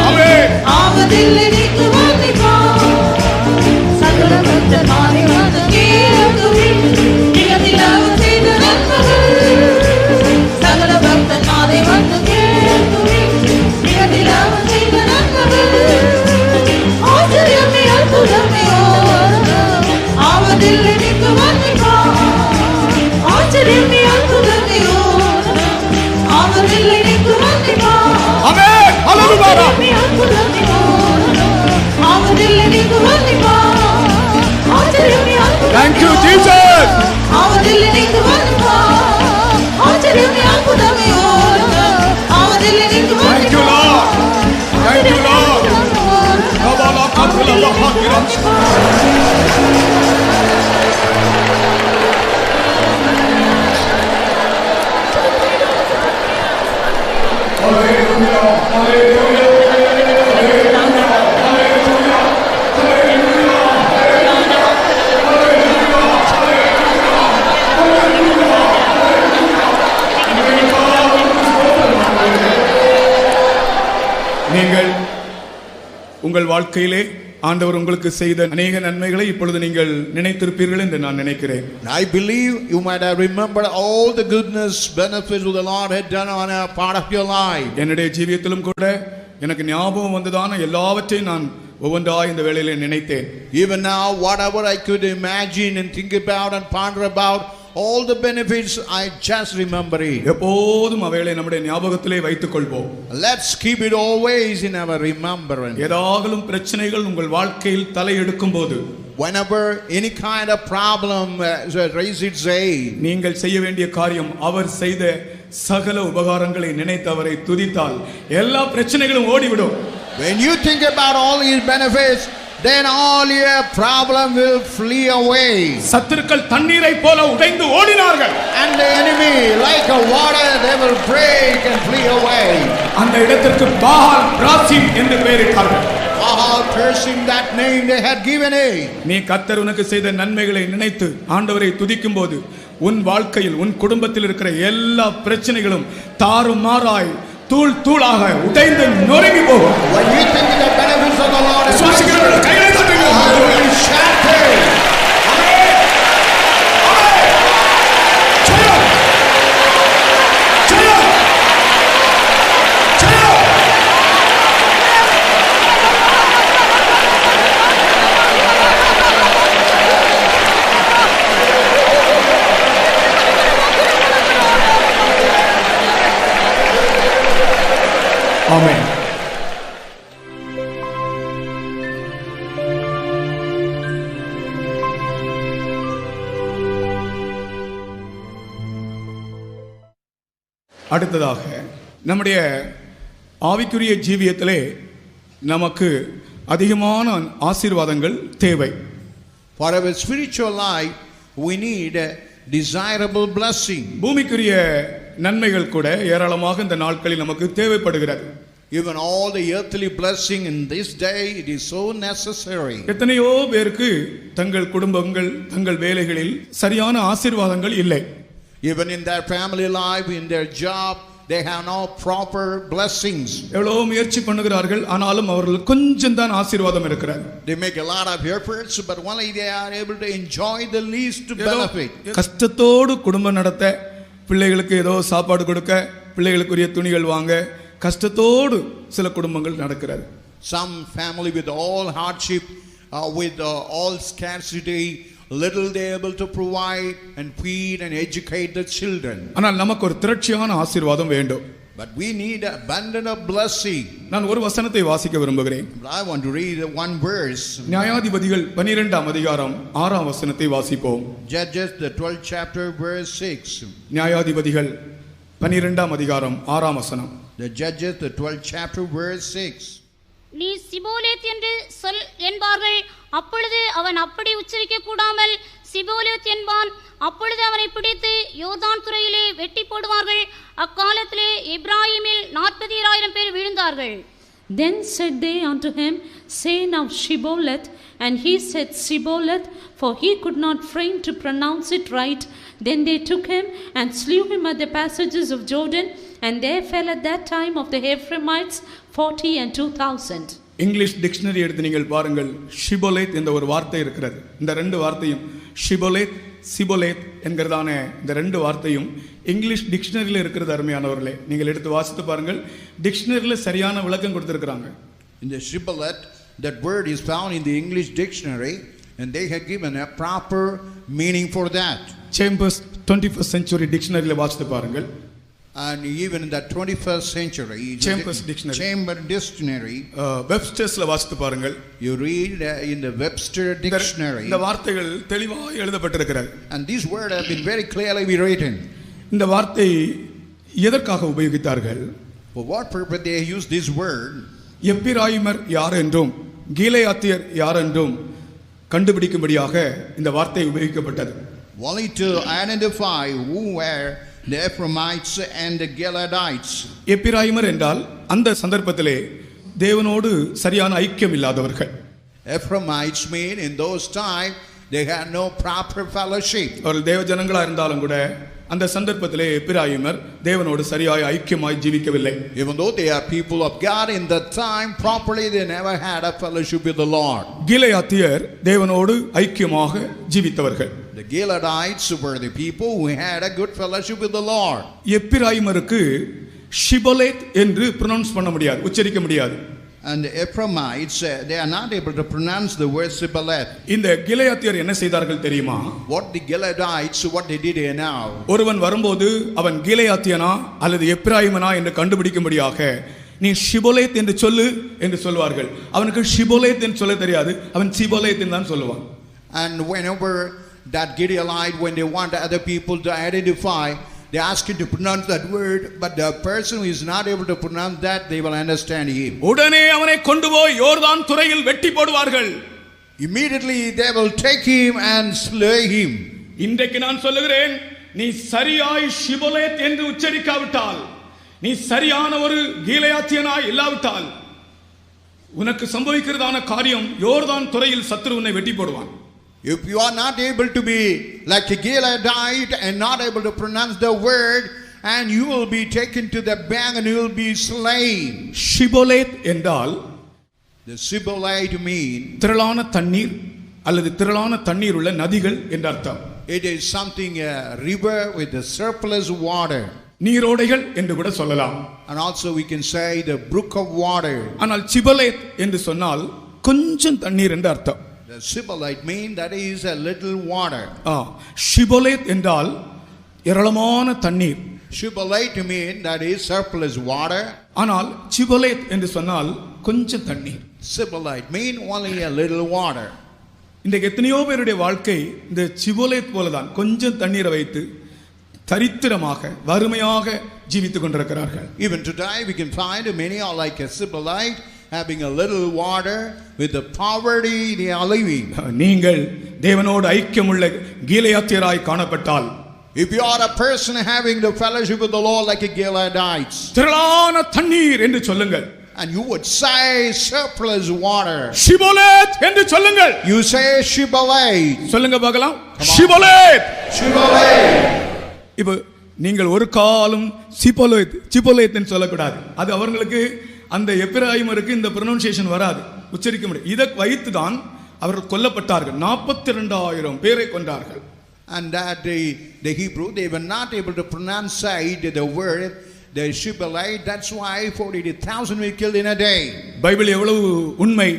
ஆமென்.
ஆவதில் இழைத்து வர்ணிப்பார். சகல பக்தர்மாரை வந்து கேட்குவேன். நிகழ்வில் அவர் செய்த நன்மைகள் சகல பக்தர்மாரை வந்து கேட்குவேன். நிகழ்வில் அவர் செய்த நன்மைகள் ஆச்சரியமே அற்புதமே ஆவதில் இழைத்து வர்ணிப்பார். ஆச்சரியமே அற்புதமே ஆவதில் இழைத்து வர்ணிப்பார்.
ஆமென். ஹல்லேலூயா.
ஆச்சரியமே அற்புதமே ஆவதில் இழைத்து வர்ணிப்பார். ஆச்சரியமே அற்புதமே
Thank you, Jesus.
ஆவதில் இழைத்து வர்ணிப்பார். ஆச்சரியமே அற்புதமே ஆவதில் இழைத்து
Thank you, Lord. Thank you, Lord. கபாலா கபுலா வஹாகிரம். நீங்கள் உங்கள் வாழ்க்கையிலே ஆண்டவர் உங்களுக்கு செய்த அநேக நன்மைகளை இப்பொழுது நீங்கள் நினைத்திருப்பீர்கள் என்று நான் நினைக்கிறேன்.
I believe you might have remembered all the goodness, benefits of the Lord had done on a part of your life.
என்னுடைய ஜீவியத்திலும் கூட எனக்கு ஞாபகம் வந்ததான எல்லாவற்றையும் நான் ஒவ்வொன்றாய் இந்த வேளையிலே நினைத்தேன்.
Even now, whatever I could imagine and think about and ponder about, all the benefits, I just remember it.
எப்போதும் அவைகளை நம்முடைய ஞாபகத்திலே வைத்துக் கொள்வோம்.
Let's keep it always in our remembrance.
ஏதாகலும் பிரச்சனைகள் உங்கள் வாழ்க்கையில் தலையெடுக்கும் போது,
Whenever any kind of problem raises its head,
நீங்கள் செய்ய வேண்டிய காரியம் அவர் செய்த சகல உபகாரங்களை நினைத்து அவரை துதித்தால் எல்லா பிரச்சனைகளும் ஓடிவிடும்.
when you think about all his benefits, then all your problem will flee away.
சத்துருக்கள் தண்ணீரை போல உடைந்து ஓடினார்கள்.
And the enemy, like a water, they will break and flee away.
அந்த இடத்திற்கு பால் பிராசிம் என்று பெயரிட்டார்கள்.
All cursing that name they had given it.
நீ கர்த்தர் உனக்கு செய்த நன்மைகளை நினைத்து ஆண்டவரை துதிக்கும் போது உன் வாழ்க்கையில் உன் குடும்பத்தில் இருக்கிற எல்லா பிரச்சனைகளும் தாறுமாறாய் தூள் தூளாக உடைந்து நொறுங்கி போகும்.
When you think of the benefits of the Lord,
விசுவாசிக்கிறவர்கள் கைகளை தட்டுங்கள்.
you will be shattered.
ஜெயம்! ஜெயம்! ஜெயம்! ஆமென். அடுத்ததாக நம்முடைய ஆவிக்குரிய ஜீவியத்திலே நமக்கு அதிகமான ஆசீர்வாதங்கள் தேவை.
For our spiritual life, we need a desirable blessing.
பூமிக்குரிய நன்மைகள் கூட ஏராளமாக இந்த நாட்களில் நமக்கு தேவைப்படுகிறது.
Even all the earthly blessing in this day, it is so necessary.
எத்தனையோ பேருக்கு தங்கள் குடும்பங்கள் தங்கள் வேலைகளில் சரியான ஆசீர்வாதங்கள் இல்லை.
Even in their family life, in their job, they have no proper blessings.
எவ்வளவு முயற்சி பண்ணுகிறார்கள், ஆனாலும் அவர்கள் கொஞ்சம் தான் ஆசீர்வாதம் இருக்கிறது.
They make a lot of efforts, but only they are able to enjoy the least benefit.
கஷ்டத்தோடு குடும்பம் நடத்த, பிள்ளைகளுக்கு ஏதோ சாப்பாடு கொடுக்க, பிள்ளைகளுக்குரிய துணிகள் வாங்க, கஷ்டத்தோடு சில குடும்பங்கள் நடக்கிறது.
Some family with all hardship, with all scarcity, little they able to provide and feed and educate the children.
ஆனால் நமக்கு ஒரு திரட்சியான ஆசீர்வாதம் வேண்டும்.
But we need abundant of blessing.
நான் ஒரு வசனத்தை வாசிக்க விரும்புகிறேன்.
I want to read one verse.
நியாயாதிபதிகள் 12ஆம் அதிகாரம் 6ஆம் வசனத்தை வாசிப்போம்.
Judges the 12th chapter verse 6.
நியாயாதிபதிகள் 12ஆம் அதிகாரம் 6ஆம் வசனம்.
The Judges the 12th chapter verse 6.
நீ சிபோலேத் என்று சொல் என்பார்கள். அப்பொழுது அவன் அப்படி உச்சரிக்க கூடாமல் சிபோலேத் என்பான். அப்பொழுது அவனை பிடித்து யோர்தான் துறையிலே வெட்டி போடுவார்கள். அக்காலத்திலே எப்ராயிமில் 40,000 பேர் விழுந்தார்கள்.
Then said they unto him, Say now Shibboleth. And he said, Shibboleth, for he could not frame to pronounce it right. Then they took him and slew him at the passages of Jordan. And there fell at that time of the Ephraimites 40 and 2,000.
English dictionary எடுத்து நீங்கள் பாருங்கள், shibboleth என்ற ஒரு வார்த்தை இருக்கிறது. இந்த ரெண்டு வார்த்தையும் ஷிபோலேத் சிபோலேத் என்கிறதான இந்த ரெண்டு வார்த்தையும் இங்கிலீஷ் டிக்ஷனரியில் இருக்கிறது. அருமையானவர்களே, நீங்கள் எடுத்து வாசித்து பாருங்கள், டிக்ஷனரியில் சரியான விளக்கம் கொடுத்திருக்கிறாங்க.
In the Shibboleth, that word is found in the English dictionary, and they had given a proper meaning for that.
Chambers 21st century டிக்ஷனரியில் வாசித்து பாருங்கள்.
And even in the 21st century,
Chambers Dictionary,
Chamber Dictionary,
வெப்ஸ்டர்ஸ்ல வாசித்து பாருங்கள்.
you read in the Webster Dictionary,
இந்த வார்த்தைகள் தெளிவாக எழுதப்பட்டிருக்கிறது.
and these words have been very clearly written.
இந்த வார்த்தை எதற்காக உபயோகித்தார்கள்?
For what purpose they use this word?
எப்பிராயிமர் யார் என்றும் கீலேயாத்தியர் யார் என்றும் கண்டுபிடிக்கும்படியாக இந்த வார்த்தை உபயோகிக்கப்பட்டது.
Only to identify who were the Ephraimites and the Gileadites.
எப்பிராயிமர் என்றால் அந்த சந்தர்ப்பத்திலே தேவனோடு சரியான ஐக்கியம் இல்லாதவர்கள்.
Ephraimites mean in those times they had no proper fellowship.
அவர்கள் தேவ ஜனங்களா இருந்தாலும் கூட அந்த சந்தர்ப்பத்திலே எப்பிராயிமர் தேவனோடு சரியாய் ஐக்கியமாய் ஜீவிக்கவில்லை.
Even though they are people of God, in that time properly they never had a fellowship with the Lord.
கீலேயாத்தியர் தேவனோடு ஐக்கியமாக ஜீவித்தவர்கள்.
The Gileadites were the people who had a good fellowship with the Lord.
எப்பிராயிமருக்கு shibboleth என்று pronounce பண்ண முடியாது, உச்சரிக்க முடியாது.
And the Ephraimites, they are not able to pronounce the word Shibboleth.
இந்த கிலேயாத்தியர் என்ன செய்தார்கள் தெரியுமா?
What the Gileadites, what they did here now.
ஒருவன் வரும்போது அவன் கிலேயாத்தியனா அல்லது எப்பிராயிமனா என்று கண்டுபிடிக்கும்படியாக நீ ஷிபோலேத் என்று சொல்லு என்று சொல்வார்கள். அவனுக்கு ஷிபோலேத் என்று சொல்ல தெரியாது, அவன் சிபோலேத் என்று தான் சொல்லுவான்.
And whenever that Gileadite, when they want other people to identify, they ask him to pronounce that word, but the person who is not able to pronounce that, they will understand him.
உடனே அவனை கொண்டு போய் யோர்தான் துறையில் வெட்டி போடுவார்கள்.
Immediately they will take him and slay him.
இன்றைக்கு நான் சொல்லுகிறேன், நீ சரியாய் ஷிபோலேத் என்று உச்சரிக்காவிட்டால், நீ சரியான ஒரு கீலேயாத்தியனாய் இல்லாவிட்டால் உனக்கு சம்பவிக்கிறதான காரியம் யோர்தான் துறையில் சத்துரு உன்னை வெட்டி போடுவான்.
If you are not able to be like a Gileadite and not able to pronounce the word, and you will be taken to the bank and you will be slain.
Shibboleth என்றால்
The Shibboleth mean
திரளான தண்ணீர் அல்லது திரளான தண்ணீர் உள்ள நதிகள் என்ற அர்த்தம்.
it is something a river with the surplus water.
நீரோடைகள் என்று கூட சொல்லலாம்.
And also we can say the brook of water.
ஆனால் ஷிபோலேத் என்று சொன்னால் கொஞ்சம் தண்ணீர் என்று அர்த்தம்.
The Shibboleth mean that is a little water.
Shibboleth என்றால் ஏராளமான தண்ணீர்.
Shibboleth mean that is surplus water.
ஆனால் ஷிபோலேத் என்று சொன்னால் கொஞ்சம் தண்ணீர்.
Shibboleth mean only a little water.
இன்றைக்கு எத்தனையோ பேருடைய வாழ்க்கை இந்த ஷிபோலேத் போலதான், கொஞ்சம் தண்ணீரை வைத்து தரித்திரமாக வறுமையாக ஜீவித்துக் கொண்டிருக்கிறார்கள்.
Even today we can find many are like a Shibboleth, having a little water with the poverty they are living.
நீங்கள் தேவனோடு ஐக்கியமுள்ள கீலேயாத்தியராய் காணப்பட்டால்,
if you are a person having the fellowship with the Lord like a Gileadites,
திரளான தண்ணீர் என்று சொல்லுங்கள்.
and you would say surplus water,
shibboleth என்று சொல்லுங்கள்.
you say Shibboleth,
சொல்லுங்க பார்க்கலாம். Shibboleth,
Shibboleth.
இப்போ நீங்கள் ஒரு காலம் சிபோலேத் என்று சொல்லக்கூடாது. அது அவர்களுக்கு அந்த எப்பிராயிமருக்கு இந்த ப்ரொனன்சியேஷன் வராது, உச்சரிக்க முடியும். இதை வைத்து தான் அவர்கள் கொல்லப்பட்டார்கள். 42,000 பேரை கொண்டார்கள்.
And that the Hebrew, they were not able to pronounce the word the Shibboleth. That's why 40,000 were killed in a day.
Bible எவ்வளவு உண்மை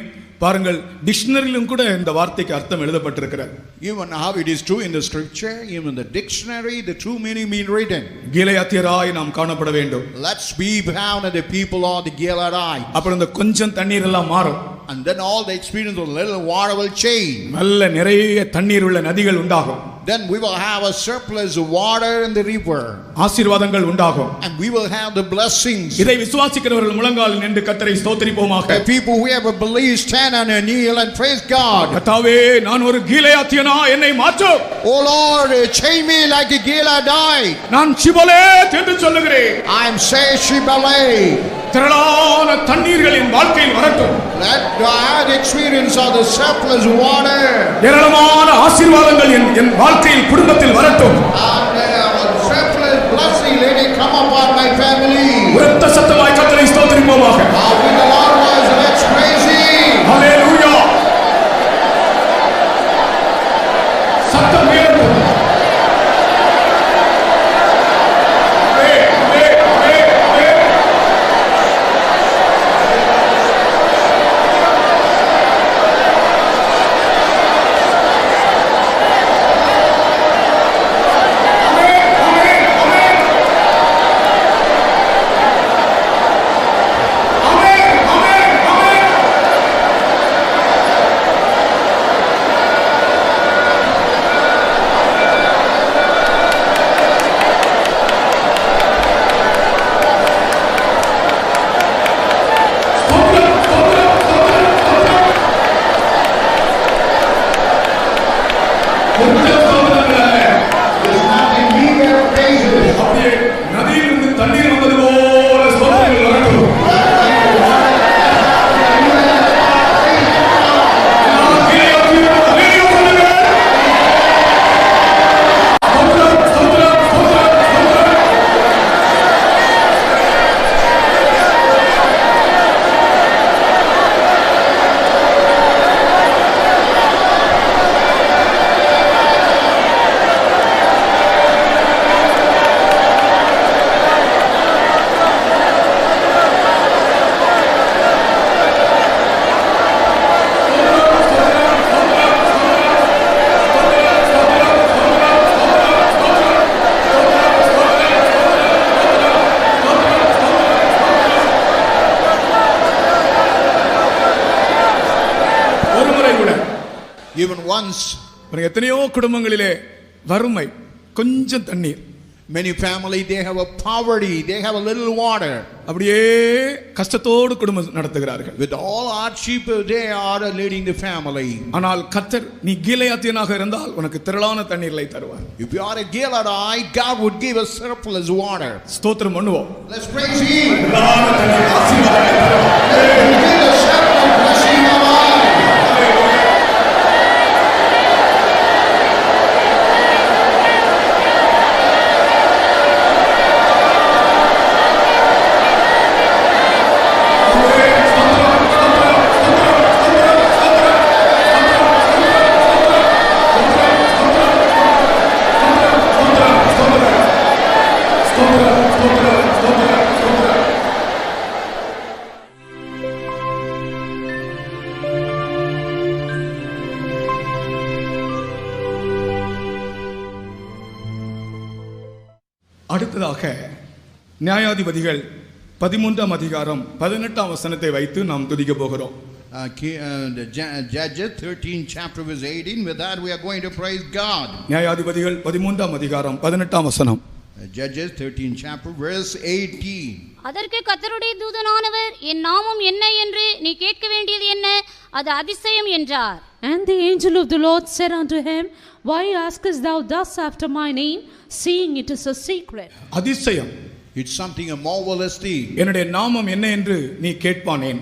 பாருங்கள். டிக்ஷனரியிலும் கூட இந்த வார்த்தைக்கு அர்த்தம் எழுதப்பட்டிருக்கிறது.
Even how it is true in the scripture, even the dictionary, the true meaning being written.
கீலேயாத்தியராய் நாம் காணப்பட வேண்டும்.
Let's be found as the people of the Gileadites.
அப்புறம் இந்த கொஞ்சம் தண்ணீர் எல்லாம் மாறும்.
And then all the experience of little water will change.
நல்ல நிறைய தண்ணீர் உள்ள நதிகள் உண்டாகும்.
then we will have a surplus of water in the river.
ஆசீர்வாதங்கள் உண்டாகும்.
And we will have the blessings.
இதை விசுவாசிக்கிறவர்கள் முழங்காலில் நின்று கர்த்தரை ஸ்தோத்திரிப்போமாக.
The people who ever believe stand on their knee and praise God.
கர்த்தாவே, நான் ஒரு கீலேயாத்தியனா, என்னை மாற்று.
Oh Lord, change me like a Gileadite.
நான் சிபோலேத் என்று சொல்லுகிறேன்.
I am say Shibboleth.
திரளான தண்ணீர்கள் என் வாழ்க்கையில் வரட்டும்.
Let I have the experience of the surplus water.
ஏராளமான ஆசீர்வாதங்கள் என் வாழ்க்கையில் குடும்பத்தில் வரட்டும்.
Surplus blessing let it come upon my family.
உரத்த சத்தமாய் கர்த்தரை ஸ்தோத்திரிப்போமாக.
With the Lord was let's praise him.
ஹalleluya. சத்தம் கேட்கும்.
Even once,
எத்தனையோ குடும்பங்களிலே வறுமை, கொஞ்சம் தண்ணீர்.
Many family they have a poverty, they have a little water.
அப்படியே கஷ்டத்தோடு குடும்பம் நடத்துகிறார்கள்.
With all hardship they are leading the family.
ஆனால் கர்த்தர் நீ கீலேயாத்தியனாக இருந்தால் உனக்கு திரளான தண்ணீரை தருவார்.
If you are a Gileadite, God would give us surplus water.
ஸ்தோத்திரம் பண்ணுவோம்.
Let's praise him.
திரளான தண்ணீர் ஆசீர்வாதத்தை தருவார்.
Give us surplus blessing of life.
அடுத்ததாக நியாயாதிபதிகள் 13ஆம் அதிகாரம் 18ஆம் வசனத்தை வைத்து நாம் துதிக்க போகிறோம்.
The Judges 13 chapter verse 18. With that we are going to praise God.
நியாயாதிபதிகள் 13ஆம் அதிகாரம் 18ஆம் வசனம்.
Judges 13 chapter verse 18.
அதற்கு கர்த்தருடைய தூதனானவர், என் நாமம் என்ன என்று நீ கேட்க வேண்டியது என்ன? அது அதிசயம் என்றார்.
And the angel of the Lord said unto him, Why askest thou thus after my name, seeing it is a secret?
அதிசயம்.
It's something a marvelous thing.
என்னுடைய நாமம் என்ன என்று நீ கேட்பானேன்?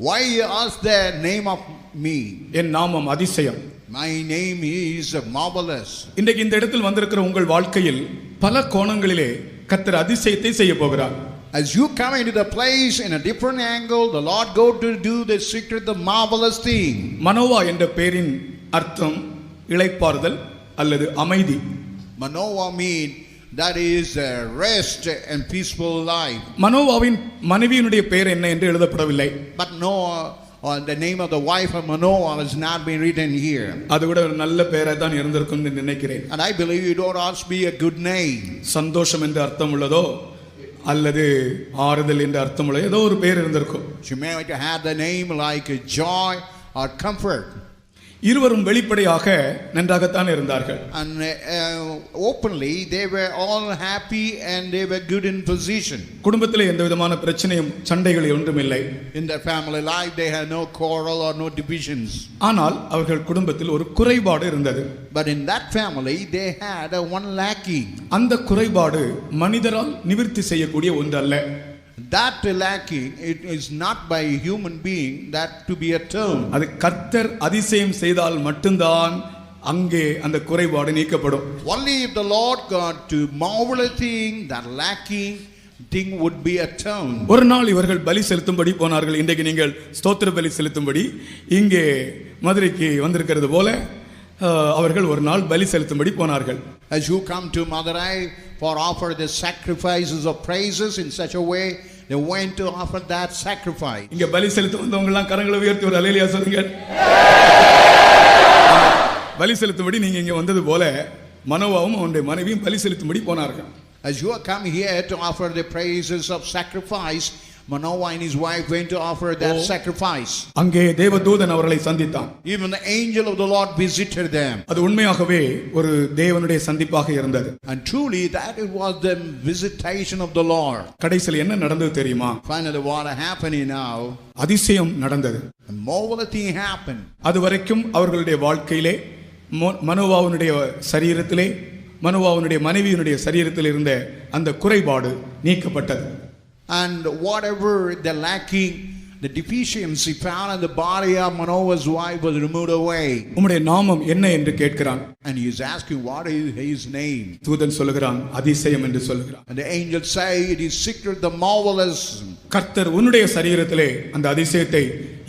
Why you ask the name of me?
என் நாமம் அதிசயம்.
My name is marvelous.
இன்றைக்கு இந்த இடத்தில் வந்திருக்கிற உங்கள் வாழ்க்கையில் பல கோணங்களிலே கர்த்தர் அதிசயத்தை செய்ய போகிறார்.
As you come into the place in a different angle, the Lord go to do the secret, the marvelous thing.
Manoah என்ற பெயரின் அர்த்தம் இளைப்பாறுதல் அல்லது அமைதி.
Manoah mean that is rest and peaceful life.
மனோவாவின் மனைவியினுடைய பெயர் என்ன என்று எழுதப்படவில்லை.
But Noah, or the name of the wife of Manoah has not been written here.
அது கூட ஒரு நல்ல பெயரா தான் இருந்திருக்கும் என்று நினைக்கிறேன்.
And I believe it ought to be a good name.
சந்தோஷம் என்ற அர்த்தம் உள்ளதோ அல்லது ஆறுதல் என்ற அர்த்தம் உள்ளதோ ஏதோ ஒரு பெயர் இருந்திருக்கும்.
She may have had the name like joy or comfort.
இருவரும் வெளிப்படையாக நன்றாகத்தான் இருந்தார்கள்.
And openly they were all happy and they were good in position.
குடும்பத்திலே எந்த விதமான பிரச்சனையும் சண்டைகள் ஒன்றும் இல்லை.
In their family life they had no quarrel or no divisions.
ஆனால் அவர்கள் குடும்பத்தில் ஒரு குறைபாடு இருந்தது.
But in that family they had one lacking.
அந்த குறைபாடு மனிதரால் நிவர்த்தி செய்யக்கூடிய ஒன்றல்ல.
That lacking, it is not by a human being that to be atoned.
அது கர்த்தர் அதிசயம் செய்தால் மட்டும்தான் அங்கே அந்த குறைபாடு நீக்கப்படும்.
Only if the Lord God to marvel a thing, that lacking thing would be atoned.
ஒரு நாள் இவர்கள் பலி செலுத்தும்படி போனார்கள். இன்றைக்கு நீங்கள் ஸ்தோத்திர பலி செலுத்தும்படி இங்கே மதுரைக்கு வந்திருக்கிறது போல அவர்கள் ஒரு நாள் பலி செலுத்தும்படி போனார்கள்.
As you come to Madurai for offer the sacrifices of praises in such a way, they went to offer that sacrifice.
இங்க பலி செலுத்த வந்தவங்க எல்லாம் கரங்களை உயர்த்தி ஒரு அல்லேலூயா சொல்லுங்க. பலி செலுத்தும்படி நீங்க இங்க வந்தது போல மனோவாவும் அவனுடைய மனைவியும் பலி செலுத்தும்படி போனார்கள்.
As you are come here to offer the praises of sacrifice, Manoah and his wife went to offer that sacrifice.
அங்கே தேவதூதன் அவர்களை சந்தித்தான்.
Even the angel of the Lord visited them.
அது உண்மையாகவே ஒரு தேவனுடைய சந்திப்பாக இருந்தது.
And truly that it was the visitation of the Lord.
கடைசியில் என்ன நடந்தது தெரியுமா?
Finally what happened now?
அதிசயம் நடந்தது.
A marvelous thing happened.
அதுவரைக்கும் அவர்களுடைய வாழ்க்கையிலே மனோவாவுடைய சரீரத்திலே மனோவாவுடைய மனைவியினுடைய சரீரத்தில் இருந்த அந்த குறைபாடு நீக்கப்பட்டது.
And whatever the lacking, the deficiency found in the body of Manoah's wife was removed away.
உம்முடைய நாமம் என்ன என்று கேட்கிறான்.
And he is asking what is his name.
தூதன் சொல்லுகிறான் அதிசயம் என்று சொல்லுகிறான்.
And the angel say it is secret, the marvelous.
கர்த்தர் உன்னுடைய சரீரத்திலே அந்த அதிசயத்தை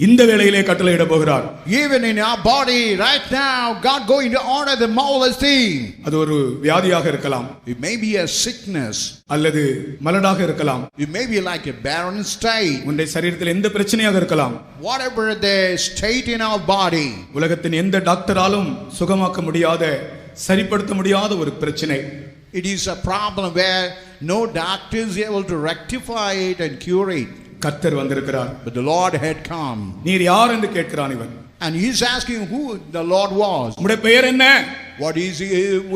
இந்த வேளையிலே கட்டளையிட போகிறார்.
Even in our body right now God going to order the marvelous thing.
அது ஒரு வியாதியாக இருக்கலாம்.
It may be a sickness.
அல்லது மலடாக இருக்கலாம்.
It may be like a barren state.
உன்னுடைய சரீரத்தில் எந்த பிரச்சனையாக இருக்கலாம்.
Whatever the state in our body.
உலகத்தின் எந்த டாக்டராலும் சுகமாக்க முடியாத சரிப்படுத்த முடியாத ஒரு பிரச்சனை.
It is a problem where no doctor is able to rectify it and cure it.
கர்த்தர் வந்திருக்கிறார்.
But the Lord had come.
நீர் யார் என்று கேட்கிறான் இவன்.
And he is asking who the Lord was.
உம்முடைய பெயர் என்ன?
What is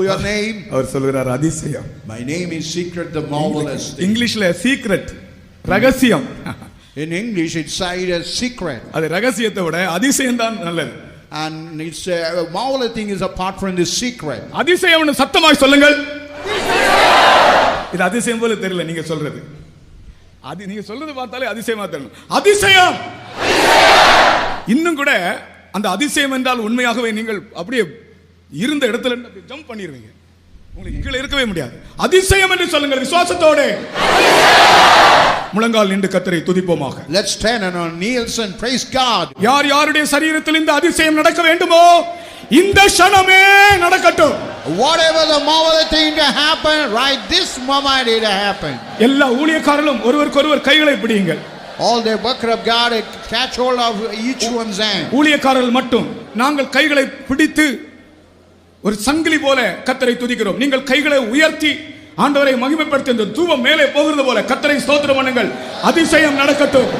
your name?
அவர் சொல்கிறார் அதிசயம்.
My name is secret, the marvelous thing.
இங்கிலீஷ்ல சீக்ரெட் ரகசியம்.
In English it's said as secret.
அது ரகசியத்தை விட அதிசயம் தான் நல்லது.
And it's a marvelous thing is apart from the secret.
அதிசயம்னு சத்தமாய் சொல்லுங்கள். இது அதிசயம் போல தெரியல நீங்க சொல்றது. அது நீங்க சொல்றது பார்த்தாலே அதிசயமா தெரியணும். அதிசயம். இன்னும் கூட அந்த அதிசயம் என்றால் உண்மையாகவே நீங்கள் அப்படியே இருந்த இடத்துல ஜம்ப் பண்ணிடுவீங்க. உங்களுக்கு கீழே இருக்கவே முடியாது. அதிசயம் என்று சொல்லுங்கள் விசுவாசத்தோடு. முழங்கால் நின்று கர்த்தரை துதிப்போமாக.
Let's stand on our knees and praise God.
யார் யாருடைய சரீரத்தில் இந்த அதிசயம் நடக்க வேண்டுமோ இந்த க்ஷணமே நடக்கட்டும்.
Whatever the marvelous thing to happen right this moment it happen.
எல்லா ஊழியக்காரர்களும் ஒருவருக்கொருவர் கைகளை பிடியுங்கள்.
All the worker of God catch hold of each one's hand.
ஊழியக்காரர்கள் மட்டும் நாங்கள் கைகளை பிடித்து ஒரு சங்கிலி போல கர்த்தரை துதிக்கிறோம். நீங்கள் கைகளை உயர்த்தி ஆண்டவரை மகிமைப்படுத்தி இந்த தூபம் மேலே போகிறது போல கர்த்தரை ஸ்தோத்திரம் பண்ணுங்கள். அதிசயம் நடக்கட்டும்.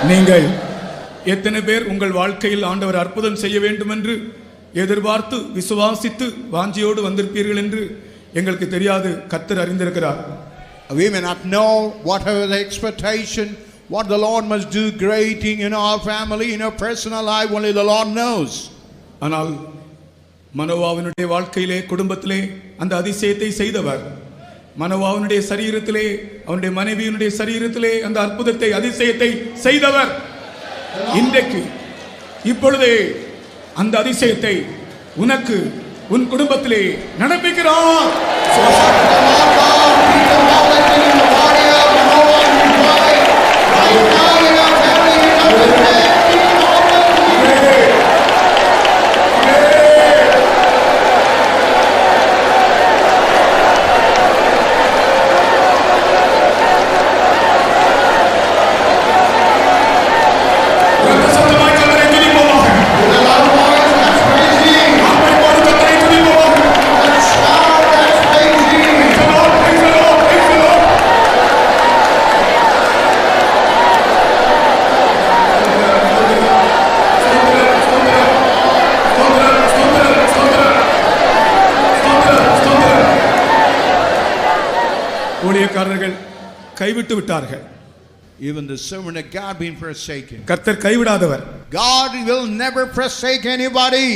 நீங்கள் எத்தனை பேர் உங்கள் வாழ்க்கையில் ஆண்டவர் அற்புதம் செய்ய வேண்டும் என்று எதிர்பார்த்து விசுவாசித்து வாஞ்சியோடு வந்திருப்பீர்கள் என்று எங்களுக்கு தெரியாது, கர்த்தர் அறிந்திருக்கிறார்.
We may not know whatever the expectation, what the Lord must do great thing in our family, in our personal life, only the Lord knows.
ஆனால் மனோவாவினுடைய வாழ்க்கையிலே, குடும்பத்திலே அந்த அதிசயத்தை செய்தவர். மனோவாவினுடைய சரீரத்திலே, அவனுடைய மனைவியினுடைய சரீரத்திலே அந்த அற்புதத்தை, அதிசயத்தை செய்தவர். இன்றைக்கு இப்பொழுதே அந்த அதிசயத்தை உனக்கு, உன் குடும்பத்திலே நடப்பிக்கிறார். ஊழியக்காரர்கள் கைவிட்டு விட்டார்கள்.
Even the servant of God been forsaken.
கர்த்தர் கைவிடாதவர்.
God will never forsake anybody.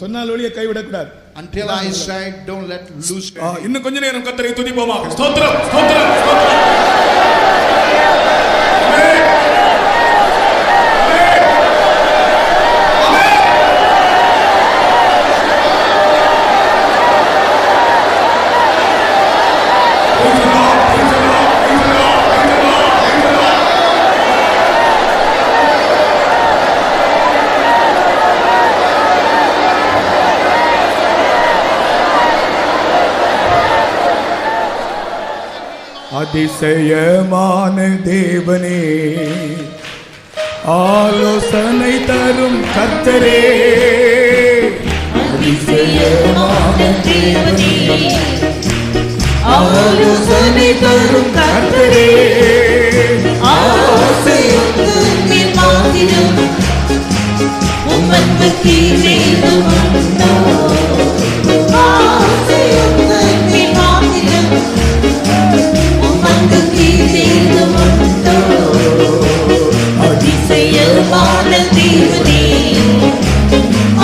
சொன்னால் ஒளிய கைவிடக்கூடாது.
Until I say don't let loose.
இன்னும் கொஞ்ச நேரம் கர்த்தரை துதிப்போமாக. ஸ்தோத்திரம், ஸ்தோத்திரம், ஸ்தோத்திரம். அதிசயமான தேவனே, ஆலோசனை தரும் கர்த்தரே, அதிசயமான தேவனே, ஆலோசனை தரும் கர்த்தரே, ஆசையுண்டு மாத்திரம் உமக்கு கீழேதுண்டோ, ஆசையுண்டு மாத்திரம் உமக்கு கீழேதுண்டோ, அதிசயமான தேவனே,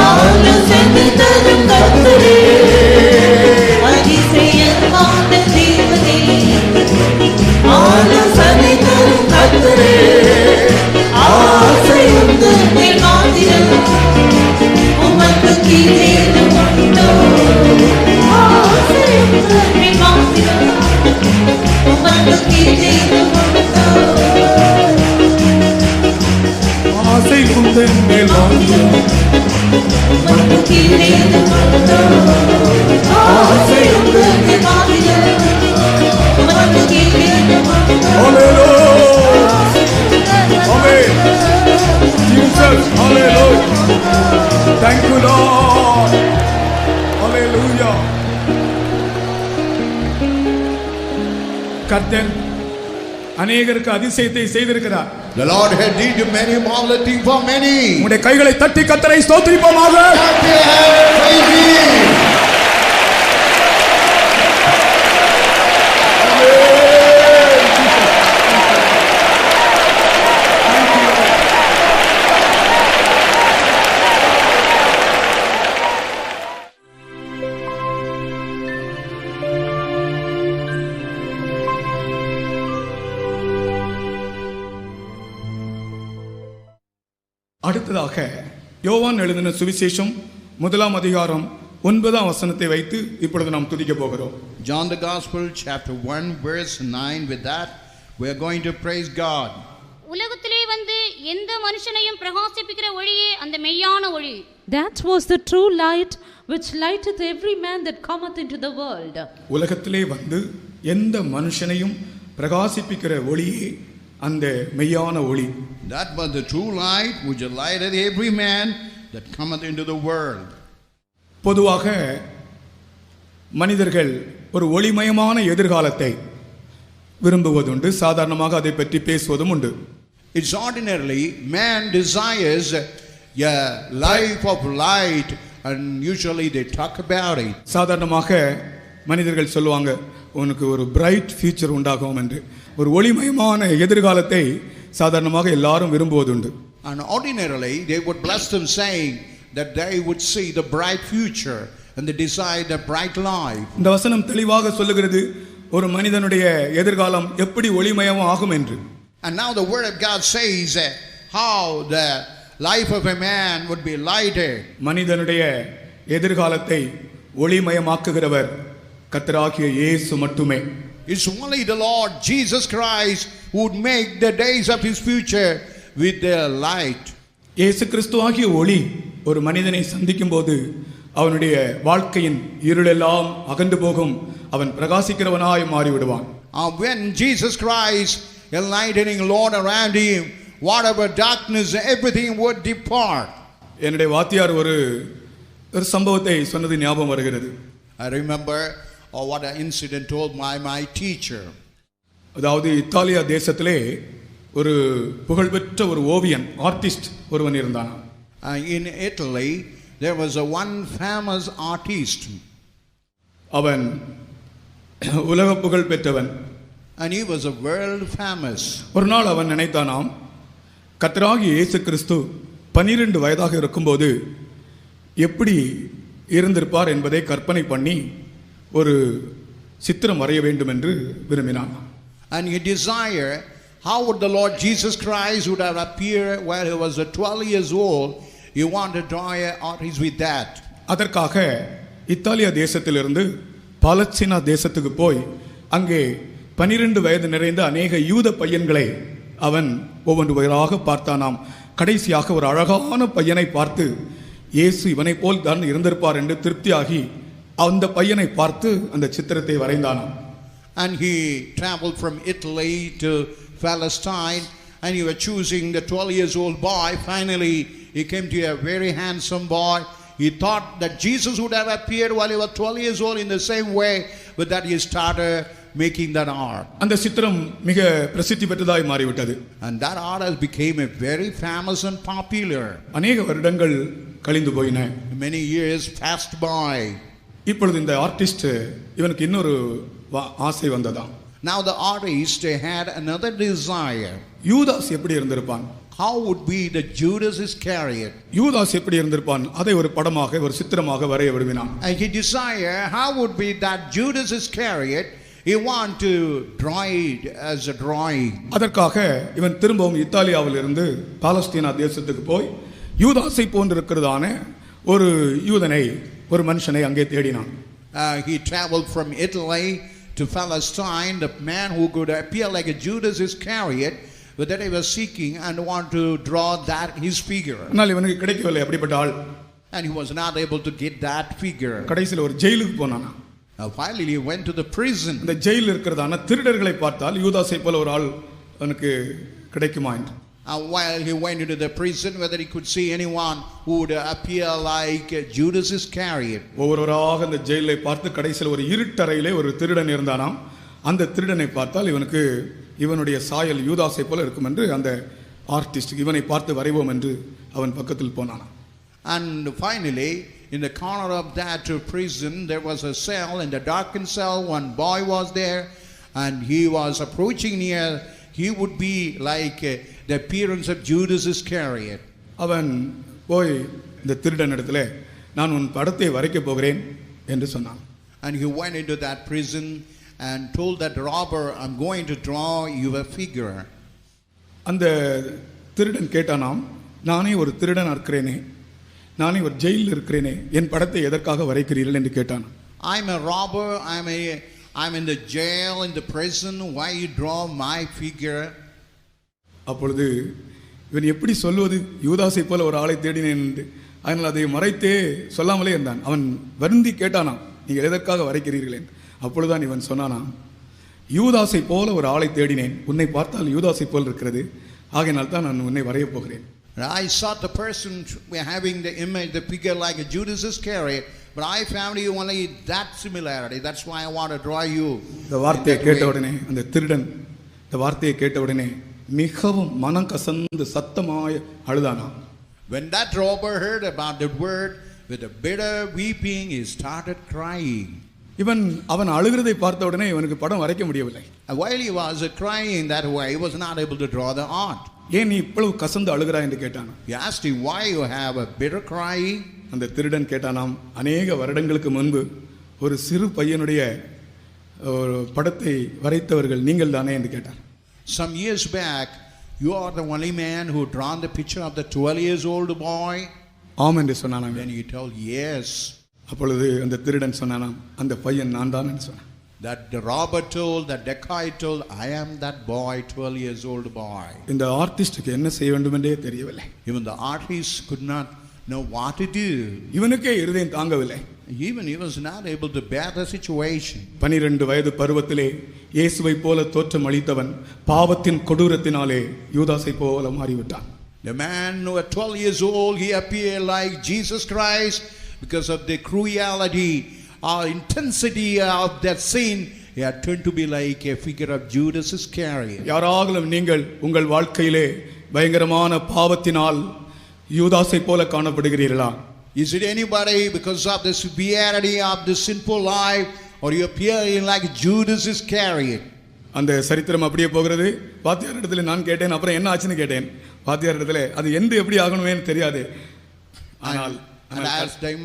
ஆலோசனை தரும் கர்த்தரே, அதிசயமான தேவனே, ஆலோசனை தரும் கர்த்தரே, ஆசையுண்டு மாத்திரம் உமக்கு கீழேதுண்டோ, ஆசையுண்டு மாத்திரம் உமக்கு கீழேதுண்டோ, ஆசை உண்டு மாத்திரம் உமக்கு கீழேதுண்டோ, ஆசை உண்டு மாத்திரம் உமக்கு கீழேதுண்டோ. Amen. Jesus, hallelujah. Thank you, Lord. Hallelujah. கர்த்தர் அநேகருக்கு அதிசயத்தை செய்திருக்கிறார்.
The Lord had did many marvelous things for many.
உங்களுடைய கைகளை தட்டி கர்த்தரை ஸ்தோத்திரிப்போமாக. அடுத்ததாக யோவான் எழுதின சுவிசேஷம் 1 அதிகாரம் 9 வசனத்தை வைத்து இப்பொழுது நாம் துதிக்க போகிறோம்.
John the Gospel chapter 1 verse 9. With that we are going to praise God.
உலகத்திலே வந்து எந்த மனுஷனையும் பிரகாசிப்பிக்கிற ஒளியே அந்த மெய்யான ஒளி.
That was the true light which lighteth every man that cometh into the world.
உலகத்திலே வந்து எந்த மனுஷனையும் பிரகாசிப்பிக்கிற ஒளியே அந்த மெய்யான ஒளி.
That was the true light which lighteth every man that cometh into the world.
பொதுவாக மனிதர்கள் ஒரு ஒளிமயமான எதிர்காலத்தை விரும்புவதுண்டு, சாதாரணமாக அதை பற்றி பேசுவதும் உண்டு.
It's ordinarily man desires a life of light and usually they talk about it.
சாதாரணமாக மனிதர்கள் சொல்லுவாங்க உனக்கு ஒரு பிரைட் ஃபியூச்சர் உண்டாகும் என்று. ஒரு ஒளிமயமான எதிர்காலத்தை சாதாரணமாக எல்லாரும் விரும்புவதுண்டு.
And ordinarily they would bless them saying that they would see the bright future and they desire the bright life.
இந்த வசனம் தெளிவாக சொல்லுகிறது ஒரு மனிதனுடைய எதிர்காலம் எப்படி ஒளிமயம் ஆகும் என்று.
And now the word of God says how the life of a man would be lighted.
மனிதனுடைய எதிர்காலத்தை ஒளிமயமாக்குகிறவர் கர்த்தராகிய இயேசு மட்டுமே.
It's only the Lord Jesus Christ who would make the days of his future with their light.
இயேசு கிறிஸ்துவாகிய ஒளி ஒரு மனிதனை சந்திக்கும் போது அவனுடைய வாழ்க்கையின் இருளெல்லாம் அகன்று போகும், அவன் பிரகாசிக்கிறவனாய் மாறிவிடுவான்.
When Jesus Christ enlightening Lord around him, whatever darkness, everything would depart.
என்னுடைய வாத்தியார் ஒரு சம்பவத்தை சொன்னது ஞாபகம் வருகிறது.
I remember what an incident told my teacher.
அதாவது இத்தாலியா தேசத்திலே ஒரு புகழ்பெற்ற ஒரு ஓவியன் ஆர்டிஸ்ட் ஒருவன் இருந்தான்.
In Italy there was one famous artist.
அவன் உலக புகழ் பெற்றவன்.
And he was a world famous.
ஒரு நாள் அவன் நினைத்தானாம், கர்த்தராகிய இயேசு கிறிஸ்து 12 வயதாக இருக்கும்போது எப்படி இருந்திருப்பார் என்பதை கற்பனை பண்ணி ஒரு சித்திரம் வரைய வேண்டும் என்று விரும்பினான்.
And he desired how would the Lord Jesus Christ would have appeared while he was 12 years old. He wanted to draw an artist with that.
அதற்காக இத்தாலியா தேசத்திலிருந்து பாலஸ்தீனா தேசத்துக்கு போய் அங்கே 12 வயது நிறைந்த அநேக யூத பையன்களை அவன் ஒவ்வொன்றாக பார்த்தானாம். கடைசியாக ஒரு அழகான பையனை பார்த்து இயேசு இவனை போல் தான் இருந்திருப்பார் என்று திருப்தியாகி அந்த பையனை பார்த்து அந்த சித்திரத்தை வரைந்தானாம்.
And he traveled from Italy to Palestine and he was choosing the 12 years old boy. Finally he came to a very handsome boy. He thought that Jesus would have appeared while he was 12 years old in the same way, but that he started making that art.
அந்த சித்திரம் மிக பிரசித்தி பெற்றதாய் மாறிவிட்டது.
And that art has became a very famous and popular.
அநேக வருடங்கள் கழிந்து போயின.
Many years passed by.
இப்பொழுது இந்த ஆர்டிஸ்ட் இவனுக்கு இன்னொரு ஆசை வந்ததாம்.
Now the artist had another desire.
யூதாஸ் எப்படி இருந்திருப்பான்?
How would be the Judas Iscariot?
யூதாஸ் எப்படி இருந்திருப்பான்? அதை ஒரு படமாக ஒரு சித்திரமாக வரைய விரும்பினான்.
And he desired how would be that Judas Iscariot. He want to draw it as a drawing.
அதற்காக இவன் திரும்பவும் இத்தாலியாவில் இருந்து பாலஸ்தீனா தேசத்துக்கு போய் யூதாஸை போன்றிருக்கிறதான ஒரு யூதனை ஒரு மனுஷனை அங்கே தேடினான்.
He traveled from Italy to Palestine, the man who could appear like a Judas Iscariot, but that he was seeking and want to draw that his figure.
ஆனால் இவனுக்கு கிடைக்கவில்லை அப்படிப்பட்ட ஆள்.
And he was not able to get that figure.
கடைசியில் ஒரு ஜெயிலுக்கு போனானா.
Finally he went to the prison.
இந்த ஜெயிலில் இருக்கிறதான திருடர்களை பார்த்தால் யூதாஸை போல ஒரு ஆள் அவனுக்கு கிடைக்குமா என்று.
While he went into the prison, whether he could see anyone who would appear like Judas Iscariot.
ஒவ்வொருவராக அந்த ஜெயிலை பார்த்து கடைசியில் ஒரு இருட்டறையிலே ஒரு திருடன் இருந்தானாம். அந்த திருடனை பார்த்தால் இவனுக்கு இவனுடைய சாயல் யூதாஸை போல இருக்கும் என்று அந்த ஆர்டிஸ்ட் இவனை பார்த்து வரைவோம் என்று அவன் பக்கத்தில் போனானாம்.
And finally in the corner of that prison there was a cell. In the darkened cell one boy was there and he was approaching near. He would be like the appearance of Judas Iscariot.
அவன் போய் இந்த திருடனிடத்திலே நான் உன் படத்தை வரைக்க போகிறேன் என்று சொன்னான்.
And he went into that prison and told that robber, I'm going to draw you a figure.
அந்த திருடன் கேட்டானாம், நானே ஒரு திருடனா இருக்கிறேனே, நானே ஒரு ஜெயிலில் இருக்கிறேனே, என் படத்தை எதற்காக வரைக்கிறீர்கள் என்று கேட்டான்.
I'm a robber, I'm in the jail, in the prison, why you draw my figure?
அப்பொழுது இவன் எப்படி சொல்வது, யூதாசை போல ஒரு ஆளை தேடினேன் என்று. அதனால் அதை மறைத்தே சொல்லாமலே இருந்தான். அவன் வருந்தி கேட்டானாம், நீங்கள் எதற்காக வரைக்கிறீர்களே? அப்பொழுதுதான் இவன் சொன்னானாம், யூதாசை போல ஒரு ஆளை தேடினேன், உன்னை பார்த்தால் யூதாசை போல் இருக்கிறது, ஆகையினால் தான் நான் உன்னை வரையப் போகிறேன்.
I saw the person having the image, the figure like a Judas Iscariot, but I found you only that similarity. That's why I want to draw you.
இந்த வார்த்தையை கேட்ட உடனே அந்த திருடன் இந்த வார்த்தையை கேட்ட உடனே மிகவும் மனம் கசந்து சத்தமாய் அழுதானாம்.
When that robber heard about the word, with a bitter weeping, he started crying.
அவன் அழுகிறதை பார்த்த உடனே இவனுக்கு படம் வரைக்க முடியவில்லை.
And while he was crying that way, he was not able to draw the art.
ஏன் நீ இவ்வளவு கசந்து அழுகிறாய் என்று கேட்டான்.
He asked him, why you have a bitter crying?
அந்த திருடன் கேட்டானாம், அநேக வருடங்களுக்கு முன்பு ஒரு சிறு பையனுடைய படத்தை வரைத்தவர்கள் நீங்கள் தானே என்று கேட்டார்.
Some years back, you are the only man who drawn the picture of the 12 years old boy?
ஆம் என்று சொன்னானாம்.
Then he told yes.
அப்பொழுது அந்த திருடன் சொன்னானாம், அந்த பையன் நான் தான் என்று சொன்னான்.
That the robber told, that dacoit told, I am that boy, 12 years old boy.
இந்த ஆர்டிஸ்டுக்கு என்ன செய்ய வேண்டும் என்றே தெரியவில்லை.
Even the artist could not know what to do.
இவனுக்கே இருதயம் தாங்கவில்லை.
Even he was not able to bear the situation.
12 வயது பருவத்திலே இயேசுவை போல தோற்றம் அளித்தவன் பாவத்தின் கொடூரத்தினாலே யூதாசை போல மாறிவிட்டான்.
The man who at 12 years old, he appeared like Jesus Christ because of the cruelty or intensity of that sin. He had turned to be like a figure of Judas Iscariot.
யாராலும் நீங்கள் உங்கள் வாழ்க்கையிலே பயங்கரமான பாவத்தினால் யூதாசை போல காணப்படுகிறீர்களா?
Is it anybody because of the severity of the sinful life, or you appearing like Judas Iscariot?
அந்த சரித்திரம் அப்படியே போகிறது. வாத்தியார் இடத்துல நான் கேட்டேன், அப்புறம் என்ன ஆச்சுன்னு கேட்டேன். வாத்தியார் இடத்துல அது எந்த எப்படி ஆகணுமேன்னு தெரியாது. ஆனால்
and asked him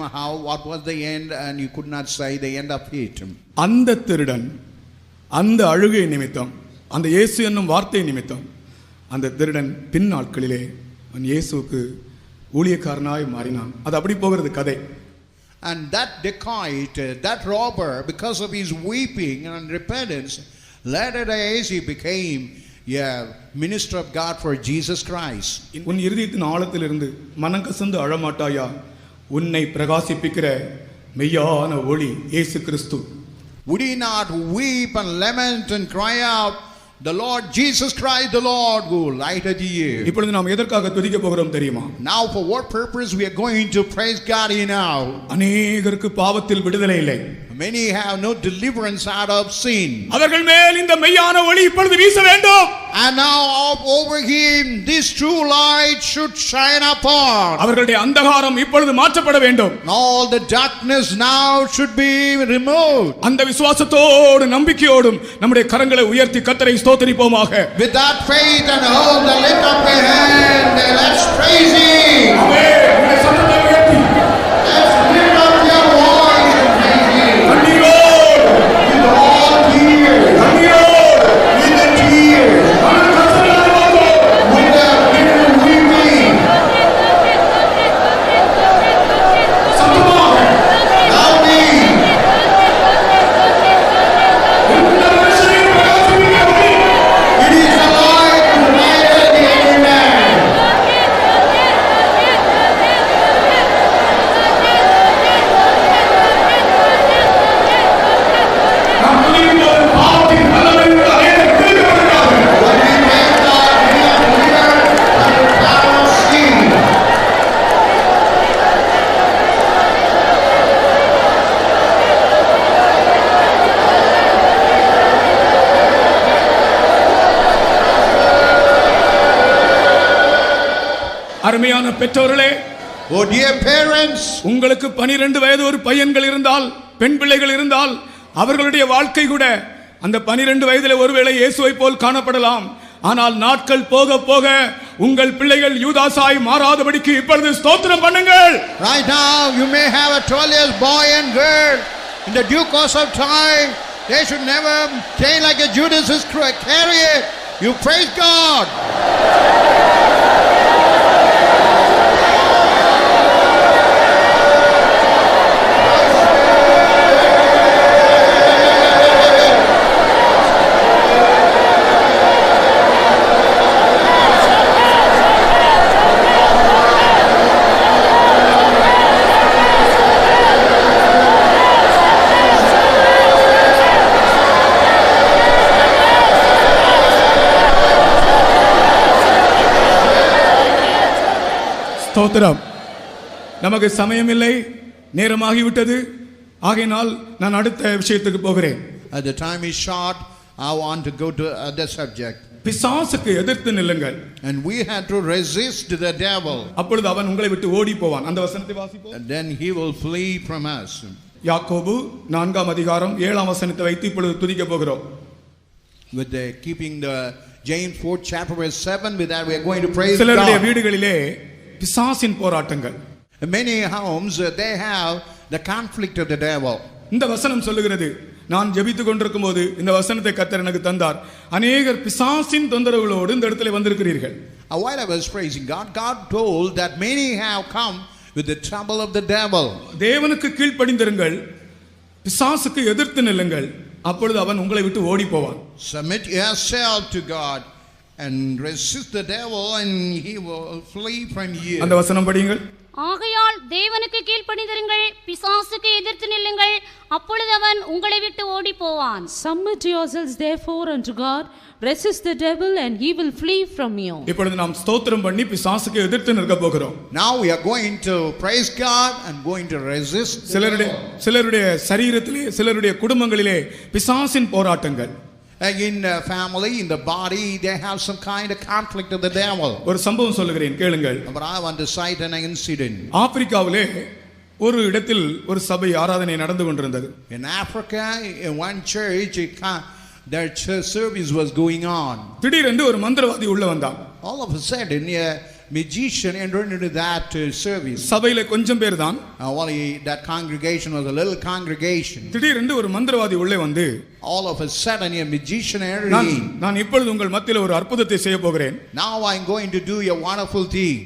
what was the end, and you could not say the end of it.
அந்த திருடன் அந்த அழுகை நிமித்தம், அந்த இயேசு என்னும் வார்த்தை நிமித்தம், அந்த திருடன் பின் நாட்களிலே அவன் இயேசுவுக்கு ஊழியக்காரனாய் மாறினான். அது அப்படி போகிறது கதை.
And that dacoit, that robber, because of his weeping and repentance, later days he became minister of God for Jesus Christ.
உன் இருதயத்தின் ஆழத்திலிருந்து மனம் கசந்து அழமாட்டாயா? உன்னை பிரகாசிப்பிக்கிற மெய்யான ஒளி இயேசு கிறிஸ்து.
Would he not weep and lament and cry out, the Lord Jesus Christ, the Lord who lighted you?
இப்பொழுது நாம் எதற்காக துதிக்க போகிறோம் தெரியுமா?
Now for what purpose we are going to praise God now?
அநேகருக்கு பாவத்தில் விடுதலை இல்லை.
Many have no deliverance out of sin.
அவர்கள் மேல் இந்த மெய்யான ஒளி இப்பொழுது வீச வேண்டும்.
And now over him this true light should shine upon.
அவர்களுடைய அந்தகாரம் இப்பொழுது மாற்றப்பட வேண்டும்.
All the darkness now should be removed.
அந்த விசுவாசத்தோடு நம்பிக்கையோடும் நம்முடைய கரங்களை உயர்த்தி கர்த்தரை ஸ்தோத்திரிப்போமாக.
With that faith and hope, lift up your hand and let's praise him.
Amen.
Let's lift up your voice and praise him. With all tears. With the tears. With the bitter weeping. Loudly. It is the light to lighten the inner man.
அருமையான பெற்றோர்களே,
Oh dear parents,
உங்களுக்கு 12 வயது ஒரு பையன்கள் இருந்தால், பெண் பிள்ளைகள் இருந்தால், அவர்களுடைய வாழ்க்கை கூட அந்த 12 வயதிலே ஒருவேளை இயேசுவை போல் காணப்படலாம். ஆனால் நாட்கள் போக போக உங்கள் பிள்ளைகள் யூதாசாய் மாறாதபடிக்கு இப்பொழுது ஸ்தோத்திரம் பண்ணுங்கள்.
right now you may have a 12-year boy and girl. In the due course of time, they should never change like a Judas Iscariot. You praise God.
ஸ்தோத்திரம். நமக்கு சமயமில்லை, நேரமாகிவிட்டது. ஆகையினால் நான் அடுத்த விஷயத்துக்கு போகிறேன்.
The time is short. I want to go to the subject.
பிசாசுக்கு எதிர்த்து நில்லுங்கள்.
And we had to resist the devil.
அப்பொழுது அவன் உங்களை விட்டு ஓடி போவான். அந்த வசனத்தை வாசிப்போம்.
And then he will flee from us.
யாக்கோபு 4 அதிகாரம் 7 வசனத்தை வைத்து இப்பொழுது துதிக்க போகிறோம்.
With the keeping the James 4th chapter verse 7, with that we are going to praise
சிலருடைய
God.
வீடுகளிலே பிசாசின் போராட்டங்கள்.
In many homes they have the conflict of the devil.
இந்த வசனம் சொல்லுகிறது, நான் ஜெபித்துக் கொண்டிருக்கும் போது இந்த வசனத்தை கர்த்தர் எனக்கு தந்தார். அநேகர் பிசாசின் தொந்தரவுகளோடு இந்த இடத்துல வந்திருக்கிறீர்கள்.
While I was praising God, God told that many have come with the trouble of the devil.
தேவனுக்கு கீழ்ப்படிந்திருங்கள், பிசாசுக்கு எதிர்த்து நில்லுங்கள், அப்பொழுது அவன் உங்களை விட்டு ஓடி போவான்.
Submit yourself to God and resist the devil and he will flee from you.
அந்த வசனம் படியுங்கள்.
ஆகையால் தேவனுக்கு கீழ்ப்படிந்திருங்கள், பிசாசுக்கு எதிர்த்து நில்லுங்கள், அப்பொழுது அவன் உங்களை விட்டு ஓடி போவான்.
Submit yourselves therefore unto God, resist the devil and he will flee from you.
இப்பொழுது நாம் ஸ்தோத்திரம் பண்ணி பிசாசுக்கு எதிர்த்து நிற்க போகிறோம்.
Now we are going to praise God and going to resist.
சிலருடைய சரீரத்திலே, சிலருடைய குடும்பங்களிலே பிசாசின் போராட்டங்கள்.
In the family, in the body, they have some kind of conflict of the devil.
ஒரு சம்பவம் சொல்லுகிறேன், கேளுங்கள்.
But I want to cite an incident.
ஆப்பிரிக்காவிலே ஒரு இடத்தில் ஒரு சபை ஆராதனை நடந்து கொண்டிருந்தது.
In Africa, in one church, their church service was going on.
திடீரென்று ஒரு மந்திரவாதி உள்ள வந்தான்.
All of a sudden, a magician entered into that service.
சபையில கொஞ்சம் பேர் தான்.
That congregation was a little congregation.
திடீரென்று ஒரு மந்திரவாதி உள்ளே வந்து,
all of a sudden a magician entered in.
நான் இப்பொழுது உங்கள் மத்தியில ஒரு அற்புதத்தை செய்ய போகிறேன்.
Now I'm going to do a wonderful thing.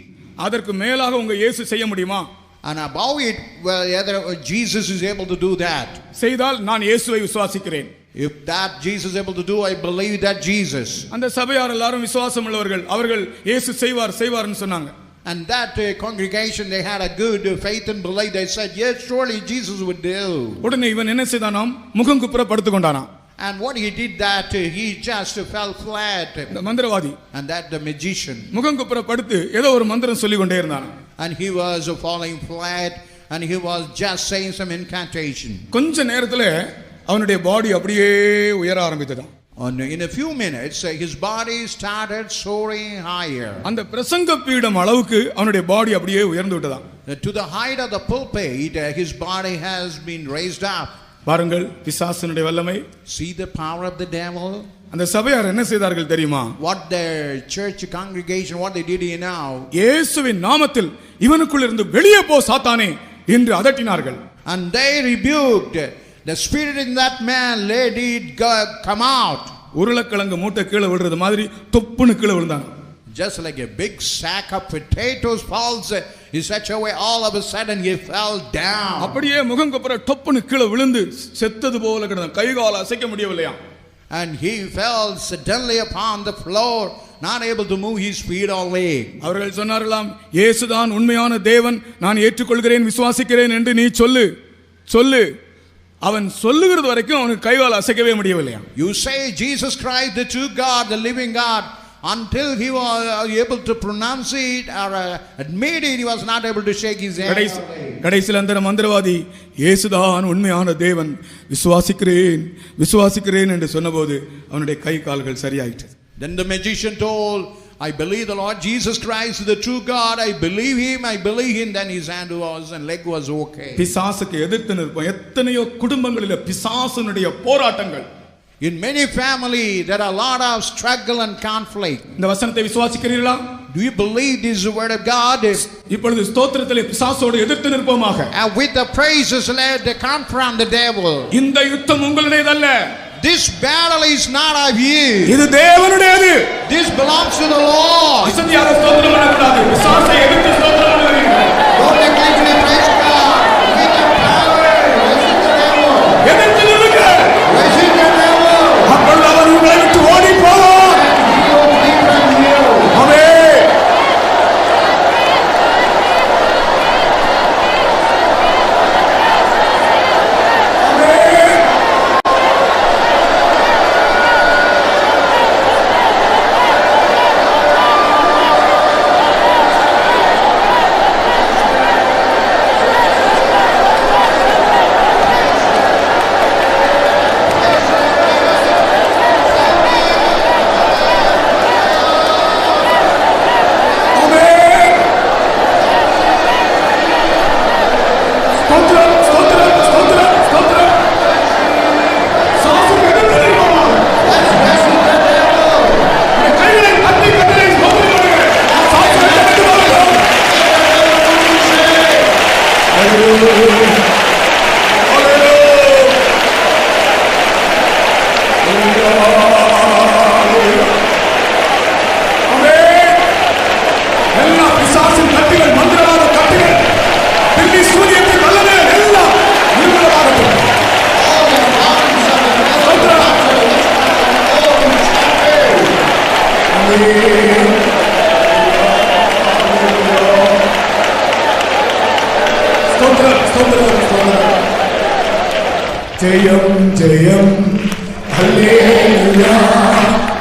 அதற்கு மேலாக உங்க இயேசு செய்ய முடியுமா?
And above it, whether Jesus is able to do that.
செய்தால் நான் இயேசுவை விசுவாசிக்கிறேன்.
If that Jesus is able to do, I believe that Jesus.
அந்த சபையார் எல்லாரும் விசுவாசம் உள்ளவர்கள், அவர்கள் இயேசு செய்வார்னு சொன்னாங்க.
And that congregation, they had a good faith and belief. They said, yes, surely Jesus would do.
உடனே இவன் என்ன செய்தானாம்? முகம் குப்புற படுத்து கொண்டானாம்.
And what he did, that he just fell flat.
இந்த மந்திரவாதி,
and that the magician,
முகம் குப்புற படுத்து ஏதோ ஒரு மந்திரம் சொல்லி கொண்டே இருந்தான்.
and he was falling flat and he was just saying some incantation.
கொஞ்ச நேரத்துல அவனுடைய பாடி அப்படியே உயர ஆரம்பித்ததாம்.
In a few minutes his body started soaring higher.
அந்த பிரசங்க பீடம் அளவுக்கு அவனுடைய பாடி அப்படியே உயர்ந்து விட்டதாம்.
To the height of the pulpit his body has been raised up.
பாருங்கள் பிசாசினுடைய வல்லமை.
See the power of the devil.
அந்த சபையார் என்ன செய்தார்கள் தெரியுமா?
What their church congregation, what they did now,
இயேசுவின் நாமத்தில் இவனுக்குள்ள இருந்து வெளியே போ சாத்தானே என்று அதட்டினார்கள்.
and they rebuked the spirit in that man, let it come out.
உருளைக்கிழங்கு மூட்டை கீழே விழுறது மாதிரி தொப்புன்னு கீழே விழுந்தாங்க.
Just like a big sack of potatoes falls in such a way, all of a sudden he fell down.
அப்படியே முகம் குப்புற தொப்புன்னு கீழே விழுந்து செத்தது போல கிடந்தான். கை கால் அசைக்க முடியவில்லையா?
And he fell suddenly upon the floor, not able to move his feet or leg.
அவர்கள் சொன்னார்களாம், இயேசுதான் உண்மையான தேவன், நான் ஏற்றுக்கொள்கிறேன், விசுவாசிக்கிறேன் என்று நீ சொல்லு. அவன் சொல்லுகிறது வரைக்கும் அவனுக்கு கை கால் அசைக்கவே முடியவில்லையா?
You say Jesus Christ, the true God, the living God, until he was able to pronounce it or admit it, he was not able to shake his hand.
கடைசியில் அந்த மந்திரவாதி இயேசுதான் உண்மையான தேவன், விசுவாசிக்கிறேன் என்று சொன்னபோது அவனுடைய கை கால்கள் சரியாயிட்டது.
Then the magician told, I believe the Lord Jesus Christ is the true God. I believe him. Then his hand was and leg was okay.
பிசாசுக்கு எதிர்த்து நிற்போம். எத்தனையோ குடும்பங்களில் பிசாசுனுடைய போராட்டங்கள்.
In many families there are a lot of struggle and conflict.
இந்த வசனத்தை விசுவாசிக்கிறீர்களா?
Do you believe this is the word of God?
இப்பொழுது ஸ்தோத்திரத்திலே பிசாசோடு எதிர்த்து நிற்போமாக.
And with the praises let they confront the devil.
இந்த யுத்தம் உங்களுடையதல்ல.
This battle is not of you.
இது தேவனுடையது.
This belongs to the Lord.
அசதியாக ஸ்தோத்திரம் பண்ணக்கூடாது. பிசாசை எதிர்த்து ஸ்தோத்திரம் பண்ணுவீர்கள்.
Don't neglect to praise God. With the power, resist the devil.
எதிர்த்து நில்லுங்க.
Resist the devil.
அப்பொழுது அவர் உங்களை விட்டு ஓடி போவார்.
He will flee from you.
ஆமென். எல்லா பிசாசின் கட்டுகள், மந்திரவாத கட்டுகள், பில்லி சூரியத்தின் வல்லமை எல்லாம் நிர்மூலமாகட்டும். ஸ்தோத்திரம், ஸ்தோத்திரம், ஸ்தோத்திரம். ஜெயம் ஜெயம் ஹல்லேலூயா,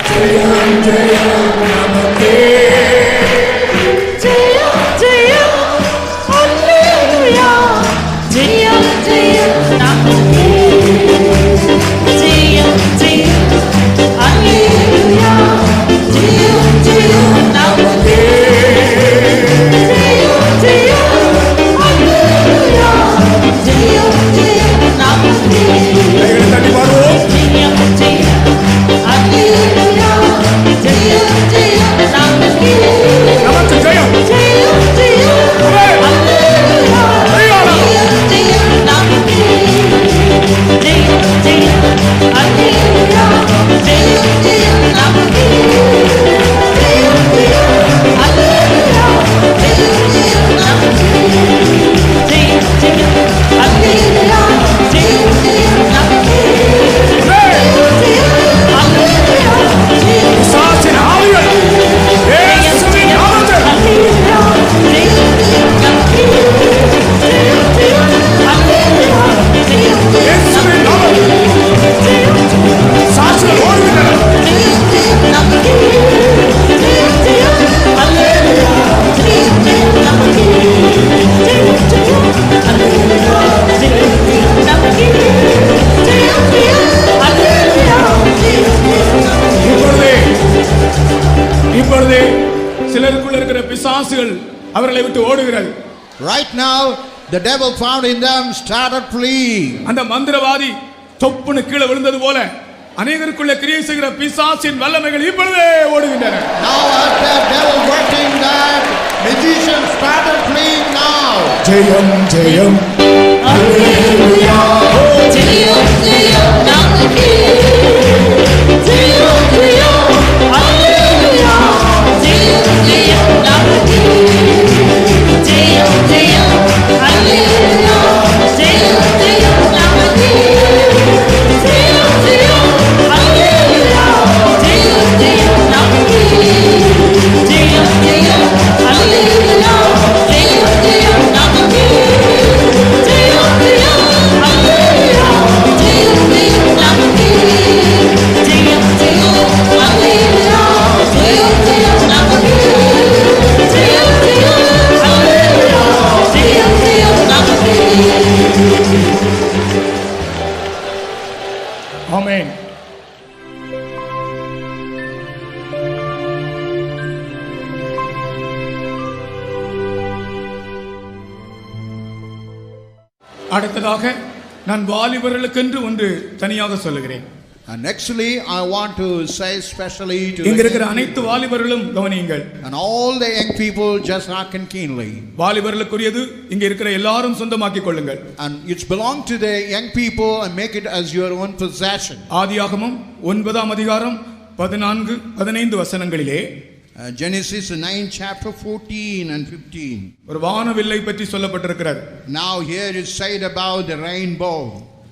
ஜெயம் ஜெயம் நமக்கே.
ஜெயம் ஜெயம் ஹல்லேலூயா, ஜெயம் ஜெயம் நமக்கே. ஜெயம் ஜெயம் ஹல்லேலூயா, ஜெயம் ஜெயம் நமக்கே. ஜெயம் ஜெயம் ஹல்லேலூயா, ஜெயம் ஜெயம் நமக்கே.
கைகளை தட்டி பாடுவோம்.
ஜெயம் ஜெயம் ஹல்லேலூயா, ஜெயம் ஜெயம் நமக்கே.
நமக்கு ஜெயம்.
ஜெயம் ஜெயம் ஹல்லேலூயா, ஜெயம் ஜெயம் நமக்கே. ஜெயம் ஜெயம் ஹல்லேலூயா, ஜெயம் ஜெயம் நமக்கே. ஜெயம் ஜெயம் ஹல்லேலூயா, ஜெயம் ஜெயம் நமக்கே. ஜெயம் ஜெயம் ஹல்லேலூயா, ஜெயம் ஜெயம் நமக்கே. ஜெயம் ஜெயம் ஹல்லேலூயா, ஜெயம்
பிசாசின் ஆவிகள் இயேசுவின் நாமத்தில்
ஹல்லேலூயா, ஜெயம் ஜெயம் நமக்கே. ஜெயம் ஜெயம் ஹல்லேலூயா, ஜெயம் ஜெயம்
இயேசுவின் நாமத்தில் சாட்சிகள் ஓடுகின்றன.
ஜெயம் ஜெயம் நமக்கே. ஜெயம் ஜெயம் ஹல்லேலூயா, ஜெயம் ஜெயம் நமக்கே. ஜெயம் ஜெயம் ஹல்லேலூயா, ஜெயம் ஜெயம் நமக்கே. ஜெயம் ஜெயம் ஹல்லேலூயா, ஜெயம் ஜெயம் நமக்கே.
இப்பொழுதே சிலருக்குள்ள இருக்கிற பிசாசுகள் அவர்களை விட்டு ஓடுகிறது.
Right now, the devil found in them started fleeing.
அந்த மந்திரவாதி தொப்புன்னு கீழே விழுந்தது போல அநேகருக்குள்ள கிரியை செய்கிற பிசாசின் வல்லமைகள் இப்பொழுதே ஓடுகின்றன.
Now after devil working that, magicians started fleeing now.
ஜெயம் ஜெயம்
ஹல்லேலூயா, ஜெயம் ஜெயம் நமக்கே. ஜெயம் ஜெயம் ஹல்லேலூயா, ஜெயம் ஜெயம் நமக்கே. ஜெயம் ஜெயம் ஹல்லேலூயா, ஜெயம் ஜெயம் நமக்கே. ஜெயம் ஜெயம் ஹல்லேலூயா, ஜெயம் ஜெயம் நமக்கே. ஜெயம் ஜெயம் ஹல்லேலூயா, ஜெயம் ஜெயம் நமக்கே. ஜெயம் ஜெயம் ஹல்லேலூயா, ஜெயம் ஜெயம் நமக்கே. ஜெயம் ஜெயம் ஹல்லேலூயா, ஜெயம் ஜெயம் நமக்கே. ஜெயம் ஜெயம் ஹல்லேலூயா, ஜெயம் ஜெயம் நமக்கே.
ஆமென். அடுத்ததாக நான் வாலிபர்களுக்கென்று ஒன்று தனியாக சொல்லுகிறேன்.
And actually, I want to say specially to
இங்க இருக்கிற
the young
அனைத்து
people,
வாலிபர்களும் கவனியுங்கள்.
and all the young people just hearken keenly.
வாலிபர்களுக்குரியது இங்க இருக்கிற எல்லாரும் சொந்தமாக்கிக் கொள்ளுங்கள்.
And it's belong to the young people and make it as your own possession.
ஆதியாகமம் 9ஆம் அதிகாரம் 14-15 வசனங்களிலே
Genesis 9 chapter 14 and 15.
ஒரு வானவில்லை பற்றி சொல்லப்பட்டிருக்கிறது.
Now here is said about the rainbow.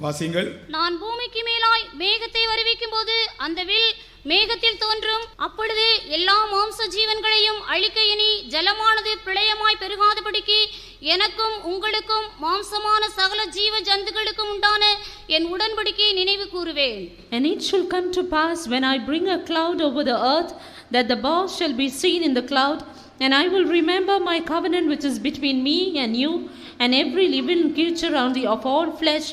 வாசிங்கள்.
நான் பூமிக்கு மேலாய் மேகத்தை வருவிக்கும் போது அந்த வில் மேகத்தில் தோன்றும். அப்பொழுது எல்லா மாம்ச ஜீவன்களையும் அழிக்க இனி ஜலமானது பிரளயமாய் பெருகாதபடிக்கு எனக்கும் உங்களுக்கும் மாம்சமான சகல ஜீவ ஜந்துக்களுக்கும் உண்டான என் உடன்படிக்கையை நினைவு கூறுவேன்.
And it shall come to pass when I bring a cloud over the earth, that the bow shall be seen in the cloud, and I will remember my covenant which is between me and you and every living creature of all flesh,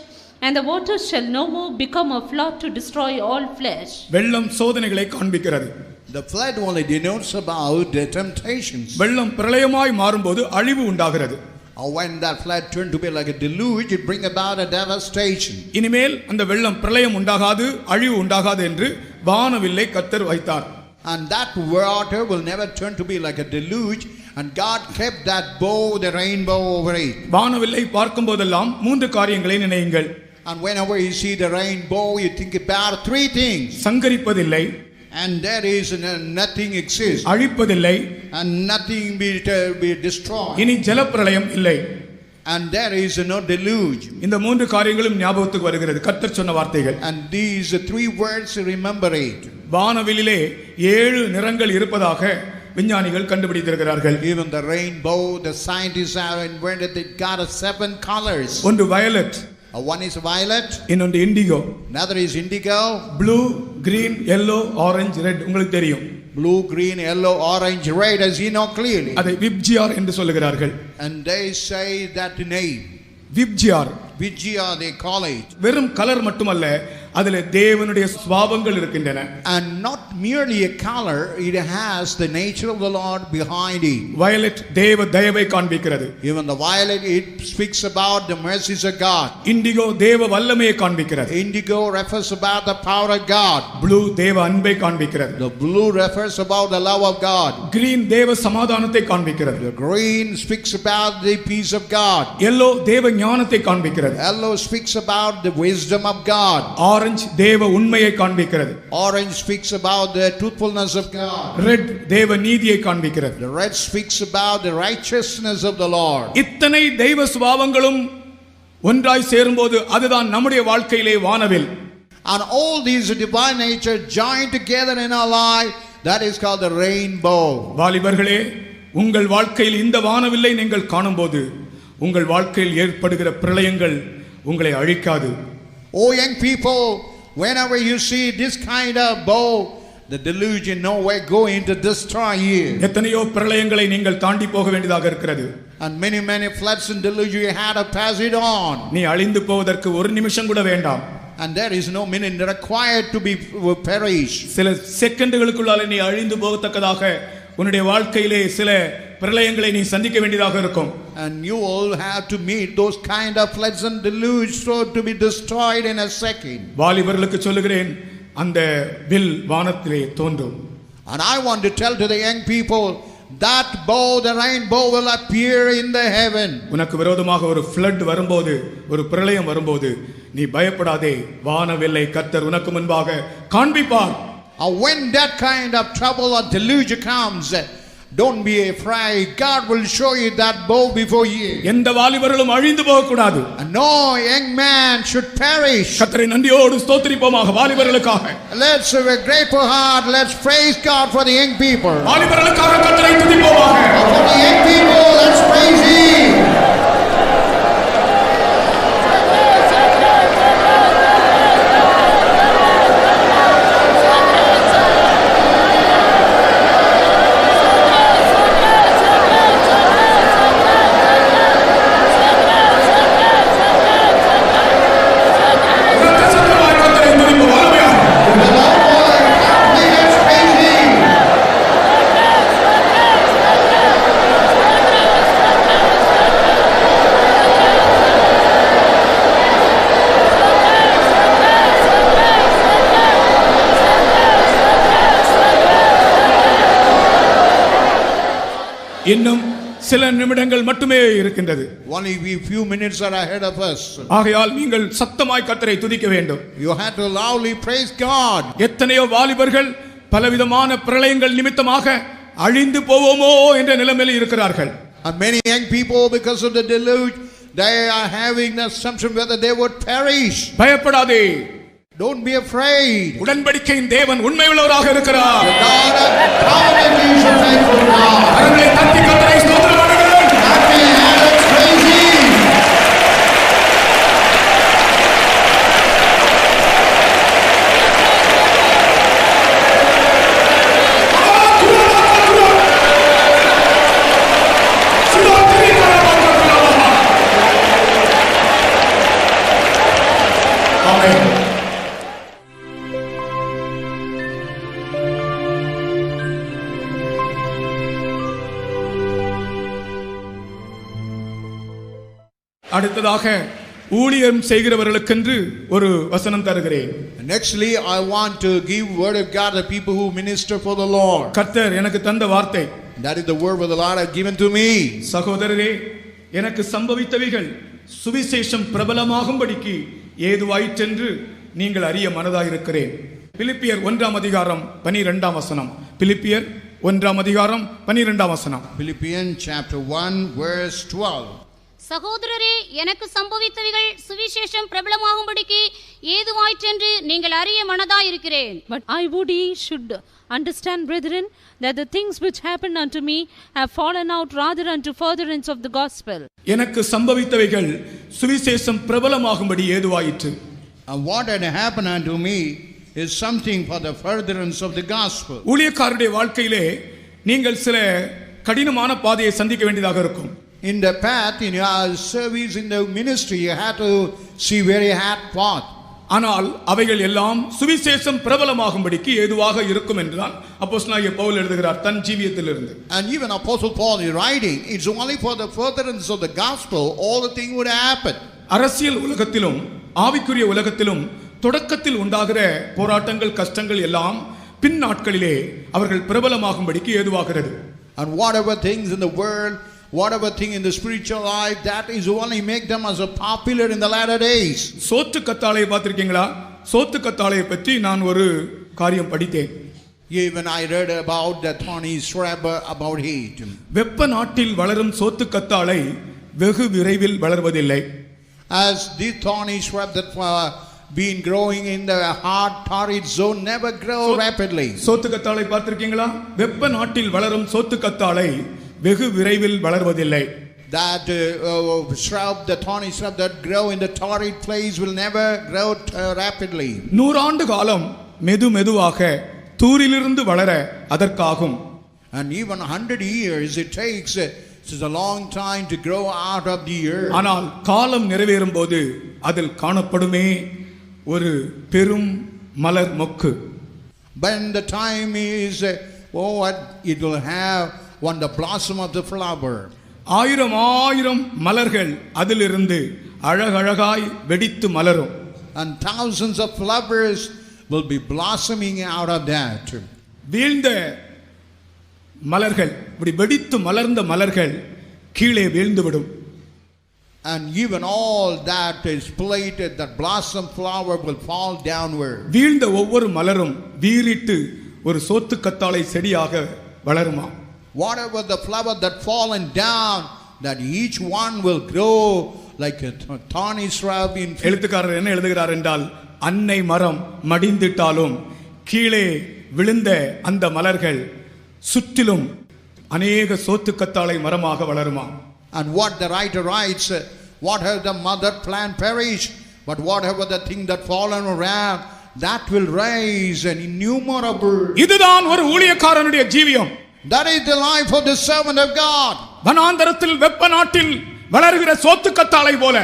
and the waters shall no more become a flood to destroy all flesh.
வெள்ளம் சோதனைகளை காண்பிக்கிறது.
The flood only denotes about the temptations.
வெள்ளம் பிரளயமாய் மாறும்போது அழிவு உண்டாகிறது.
Or when that flood turned to be like a deluge, it bring about a devastation.
இனிமேல் அந்த வெள்ளம் பிரளயம் உண்டாகாது, அழிவு உண்டாகாது என்று வானவில்லை கர்த்தர் வைத்தார்.
And that water will never turn to be like a deluge, and God kept that bow, the rainbow over it.
வானவில்லை பார்க்கும் போதெல்லாம் 3 காரியங்களை நினையுங்கள்.
And whenever you see the rainbow, you think about three things.
சங்கரிப்பதில்லை,
And there is nothing exists.
அழிப்பதில்லை,
And nothing be destroyed.
இனி ஜலப்பிரளயம் இல்லை.
And there is no deluge.
இந்த மூன்று காரியங்களும் ஞாபகத்துக்கு வருகிறது கர்த்தர் சொன்ன வார்த்தைகள்.
And these three words, remember it.
வானவிலே 7 நிறங்கள் இருப்பதாக விஞ்ஞானிகள் கண்டுபிடித்திருக்கிறார்கள்.
Even the rainbow, the scientists have invented it got 7 colors.
ஒன்று வயலட்,
One is violet,
இன்னொன்று indigo,
another is indigo,
blue, green, yellow, orange, red. உங்களுக்கு தெரியும்.
blue, green, yellow, orange, red, as you know clearly.
அதை VIBGYOR என்று சொல்லுகிறார்கள்.
And they say that name,
VIBGYOR,
Vijaya they call it.
வெறும் colour மட்டுமல்ல, அதிலே தேவனுடைய சுபாவங்கள் இருக்கின்றன.
And not merely a color, it has the nature of the Lord behind it.
Violet தேவ தயவை காண்பிக்கிறது.
Even the violet, it speaks about the mercies of God.
Indigo தேவ வல்லமையை காண்பிக்கிறது.
Indigo refers about the power of God.
Blue தேவ அன்பை காண்பிக்கிறது.
The blue refers about the love of God.
Green தேவ சமாதானத்தை காண்பிக்கிறது.
The green speaks about the peace of God.
yellow தேவ ஞானத்தை காண்பிக்கிறது.
Yellow speaks about the wisdom of God.
Orange தேவ உண்மையை காண்பிக்கிறது.
Orange speaks about the truthfulness of God.
Red தேவ நீதியை காண்பிக்கிறது.
The red speaks about the righteousness of the Lord.
இத்தனை தெய்வ சுபாவங்களும் ஒன்றாய் சேரும்போது அதுதான் நம்முடைய வாழ்க்கையிலே வானவில்.
And all these divine nature joined together in our life, that is called the rainbow.
வாலிபர்களே, உங்கள் வாழ்க்கையில் இந்த வானவில்லை நீங்கள் காணும்போது உங்கள் வாழ்க்கையில் ஏற்படுகிற பிரளயங்கள் உங்களை அழிக்காது.
Oh young people, whenever you see this kind of bow, the delusion nowhere going to destroy you.
எத்தனையோ பிரளயங்களை நீங்கள் தாண்டி போக வேண்டியதாக இருக்கிறது.
And many floods and delusion you had to pass it on.
நீ அழிந்து போவதற்கு ஒரு நிமிஷம் கூட வேண்டாம்.
And there is no minute required to be perish.
சில செகண்டுகளுக்குள்ளால நீ அழிந்து போகத்தக்கதாக உன்னுடைய வாழ்க்கையிலே சில பிரளயங்களை நீ சந்திக்க வேண்டியதாக இருக்கும்.
And you all have to meet those kind of floods and deluge so to be destroyed in a second.
வாலிபர்களுக்கு சொல்லுகிறேன், அந்த வில் வானத்திலே தோன்றும்.
And I want to tell to the young people that bow, the rainbow will appear in the heaven.
உனக்கு விரோதமாக ஒரு flood வரும்போது, ஒரு பிரளயம் வரும்போது நீ பயப்படாதே, வானவில்லை கர்த்தர் உனக்கு முன்பாக காண்பிப்பார்.
When that kind of trouble or deluge comes, don't be afraid. God will show you that bow before you.
எந்த வாலிபர்களும் அழிந்து போக கூடாது.
No young man should perish.
கர்த்தரை நன்றியோடு ஸ்தோத்திரிப்போமாக வாலிபர்களுக்காக.
Let's have a grateful heart. Let's praise God for the young people.
வாலிபர்களுக்காக கர்த்தரை துதிப்போமாக.
For the young people, let's praise Him.
இன்னும் சில நிமிடங்கள் மட்டுமே இருக்கின்றது.
Only few minutes are ahead of us.
ஆகையால் நீங்கள் சத்தமாய் கர்த்தரை துதிக்க வேண்டும்.
You have to loudly praise God.
எத்தனையோ வாலிபர்கள் பலவிதமான பிரளயங்கள் நிமித்தமாக அழிந்து போவோமோ என்ற நிலைமையில் இருக்கிறார்கள்.
And many young people, because of the deluge, they are having the assumption whether they would perish.
பயப்படாதே.
Don't be afraid.
உடன்படிக்கையின் தேவன் உண்மையுள்ளவராக இருக்கிறார்.
The God of covenant is a faithful God.
கரங்களை தட்டி கர்த்தரை ஸ்தோத்திரம் பண்ணுங்கள்.
Happy and praise Him.
ஆமென். அடுத்ததாக ஊழியம் செய்கிறவர்களுக்கென்று ஒரு வசனம் தருகிறேன்.
Nextly, I want to give word of God to people who minister for the Lord.
கர்த்தர் எனக்கு தந்த வார்த்தை.
That is the word of the Lord has given to me.
சகோதரரே, எனக்கு சம்பவித்தவைகள் சுவிசேஷம் பிரபலமாகும்படிக்கு ஏதுவாயிற்றென்று நீங்கள் அறிய மனதாயிருக்கிறேன். பிலிப்பியர் 1:12. பிலிப்பியர் 1:12.
Philippians chapter 1 verse 12.
சகோதரரே, எனக்கு சம்பவித்தவைகள் சுவிசேஷம் பிரபலமாகும்படிக்கு ஏதுவாயிற்றென்று நீங்கள் அறிய மனதாயிருக்கிறேன்.
But I would ye should understand, brethren, that the things which happened unto me have fallen out rather unto furtherance of the gospel.
எனக்கு சம்பவித்தவைகள் சுவிசேஷம் பிரபலமாகும்படி ஏதுவாயிற்று.
And what had happened unto me is something for the furtherance of the gospel.
ஊழியக்காரருடைய வாழ்க்கையிலே நீங்கள் சில கடினமான பாதையை சந்திக்க வேண்டியதாக இருக்கும்.
In the path, in your service in the ministry, you had to see very hard path.
ஆனால் அவைகள் எல்லாம் சுவிசேஷம் பிரபலமாகும்படிக்கு ஏதுவாக இருக்கும் என்றுதான் அப்போஸ்தலனாகிய பவுல் எழுதுகிறார் தன் ஜீவியத்திலிருந்து.
And even Apostle Paul is writing, it's only for the furtherance of the gospel all the thing would happen.
அரசியல் உலகத்திலும் ஆவிக்குரிய உலகத்திலும் தொடக்கத்தில் உண்டாகிற போராட்டங்கள் கஷ்டங்கள் எல்லாம் பின் நாட்களிலே அவர்கள் பிரபலமாகும்படிக்கு ஏதுவாகிறது.
And whatever things in the world, whatever thing in the spiritual life, that is only make them as a popular in the latter days.
சோத்து கத்தாழையை பார்த்திருக்கீங்களா? சோத்து கத்தாழையை பற்றி நான் ஒரு காரியம் படித்தேன்.
Even I read about the thorny shrub about it.
வெப்ப நாட்டில் வளரும் சோத்து கத்தாழை வெகு விரைவில் வளர்வதில்லை.
As the thorny shrub that been growing in the hard torrid zone never grow rapidly.
சோத்து கத்தாழை பார்த்திருக்கீங்களா? வெப்ப நாட்டில் வளரும் சோத்து கத்தாழை வெகு விரைவில் வளர்வதில்லை.
That shrub, the thorny shrub that grow in the torrid place will never grow rapidly.
100 ஆண்டு காலம் மெதுவாக தூரிலிருந்து வளர அதற்காகும்.
And even 100 years it takes. It's a long time to grow out of the earth.
ஆனால் காலம் நிறைவேறும் போது அதில் காணப்படுமே ஒரு பெரும் மலர் மொக்கு.
When the time is, it will have one the blossom of the flower.
ஆயிரம் மலர்கள் அதிலிருந்து அழகழகாய் வெடித்து மலரும்.
And thousands of flowers will be blossoming out of that.
வீழ்ந்த மலர்கள், இப்படி வெடித்து மலர்ந்த மலர்கள் கீழே வீழ்ந்துவிடும்.
And even all that is plated, that blossom flower will fall downward.
வீழ்ந்த ஒவ்வொரு மலரும் வீறிட்டு ஒரு சோத்து கத்தாழை செடியாக வளருமா?
Whatever the flower that fallen down, that each one will grow like a thorny shrub in.
எழுத்துக்காரர் என்ன எழுதுகிறார் என்றால், அன்னை மரம் மடிந்திட்டாலும் கீழே விழுந்த அந்த மலர்கள் சுற்றிலும் அநேக சோத்து கத்தாழை மரமாக வளருமா?
And what the writer writes, whatever the mother plant perish, but whatever the thing that fallen around, that will rise an innumerable.
இதுதான் ஒரு ஊழியக்காரனுடைய ஜீவியம்.
That is the life of the servant of God.
வனாந்தரத்தில் வெப்ப நாட்டில் வளர்கிற சோத்து கத்தாழை போல,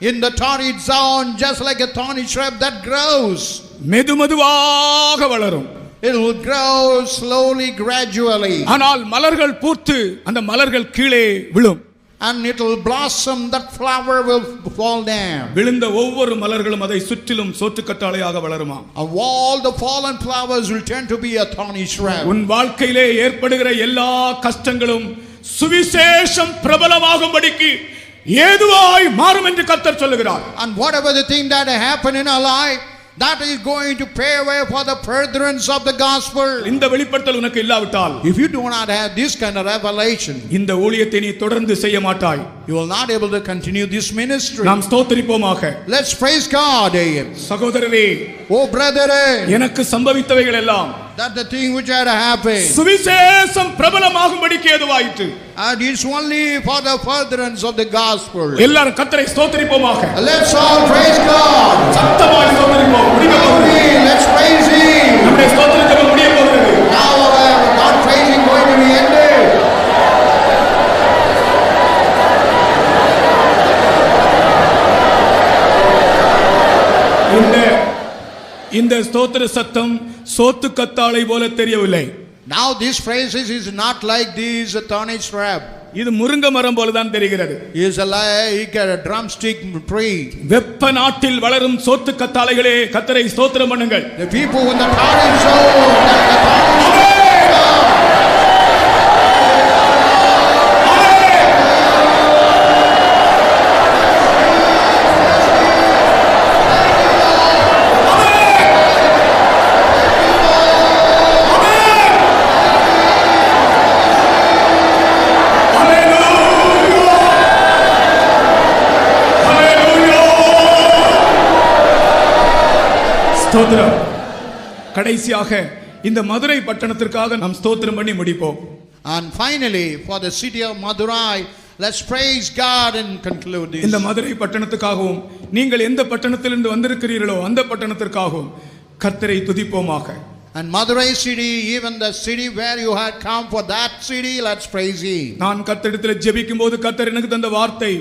in the torrid zone, just like a thorny shrub that grows.
மெதுவாக வளரும்.
It will grow slowly, gradually.
ஆனால் மலர்கள் பூத்து அந்த மலர்கள் கீழே விழும்.
And it will blossom, that flower will fall down.
விழுந்த ஒவ்வொரு மலர்களும் அதை சுற்றிலும் சோத்து கத்தாழையாக வளருமா?
And all the fallen flowers will turn to be a thorny shrub.
உன் வாழ்க்கையிலே ஏற்படுகிற எல்லா கஷ்டங்களும் சுவிசேஷம் பிரபலமாகும்படிக்கு ஏதுவாய் மாறும் என்று கர்த்தர் சொல்லுகிறார்.
And whatever the thing that happen in our life, that is going to pave way for the furtherance of the gospel.
இந்த வெளிப்படுத்தல் உனக்கு இல்லாவிட்டால்,
if you do not have this kind of revelation,
இந்த ஊழியத்தை நீ தொடர்ந்து செய்ய மாட்டாய்.
you will not able to continue this ministry.
நாம் ஸ்தோத்திரிப்போமாக.
Let's praise God.
சகோதரரே,
oh brother,
எனக்கு சம்பவித்தவைகள் எல்லாம்,
that the thing which had happened,
சுவிசேஷம் பிரபலமாகும்படிக்கு ஏதுவாயிற்று.
and it's only for the furtherance of the gospel.
எல்லாரும் கர்த்தரை ஸ்தோத்திரிப்போமாக.
Let's all praise God.
சத்தமாய் ஸ்தோத்திரிப்போம்.
Let's praise him.
நம்முடைய ஸ்தோத்திரம் முடிய போகிறது.
Now God praising going to be ended.
இந்த ஸ்தோத்திர சத்தம் சோத்து கத்தாழை போல தெரியவில்லை.
Now this phrases is not like this thorny shrub.
இது முருங்கை மரம் போல தான் தெரிகிறது.
Is like a drumstick tree.
வெப்ப நாட்டில் வளரும் சோத்து கத்தாழைகளே, கர்த்தரை ஸ்தோத்திரம் பண்ணுங்கள்.
The people in the torrid zone,
ஸ்தோத்திரம். கடைசியாக இந்த மதுரை பட்டணத்திற்காக நாம் ஸ்தோத்திரம் பண்ணி முடிப்போம்.
And finally, for the city of Madurai, let's praise God and conclude this.
இந்த மதுரை பட்டணத்துக்காகவும் நீங்கள் எந்த பட்டணத்திலிருந்து வந்திருக்கிறீர்களோ அந்த பட்டணத்திற்காகவும் கர்த்தரை துதிப்போமாக.
And Madurai city, even the city where you had come, for that city, let's praise Him.
நான் கர்த்தரிடத்தில் ஜெபிக்கும்போது கர்த்தர் எனக்கு தந்த வார்த்தை,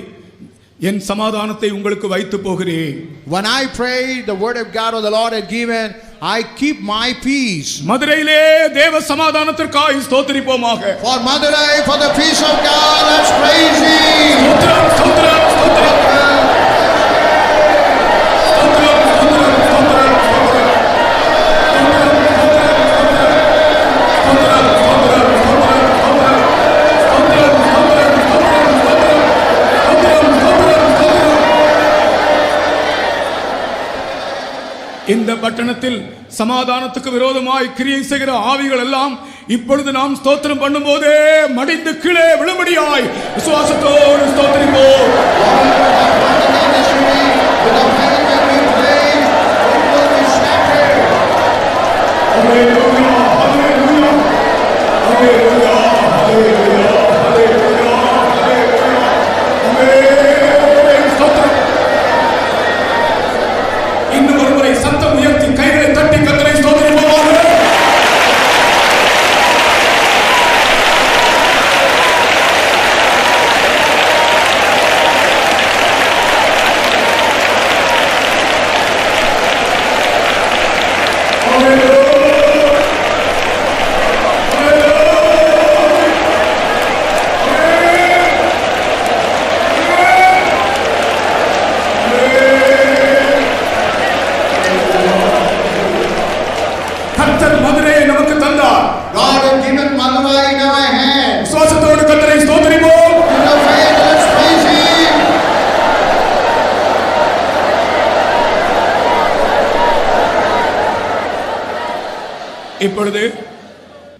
என் சமாதானத்தை உங்களுக்கு வைத்து போகிறேன்.
When I prayed, the word of God or the Lord had given, I keep my peace.
மதுரையிலே தேவ சமாதானத்திற்காக ஸ்தோத்திரிப்போமாக.
For Madurai, for the peace of God, let's praise Him.
ஸ்தோத்திரம், ஸ்தோத்திரம், ஸ்தோத்திரம். இந்த பட்டணத்தில் சமாதானத்துக்கு விரோதமாய் கிரியை செய்கிற ஆவிகள் எல்லாம் இப்பொழுது நாம் ஸ்தோத்திரம் பண்ணும்போதே மடிந்து கீழே விழும்படியாய் விசுவாசத்தோடு ஸ்தோத்திரிப்போம்.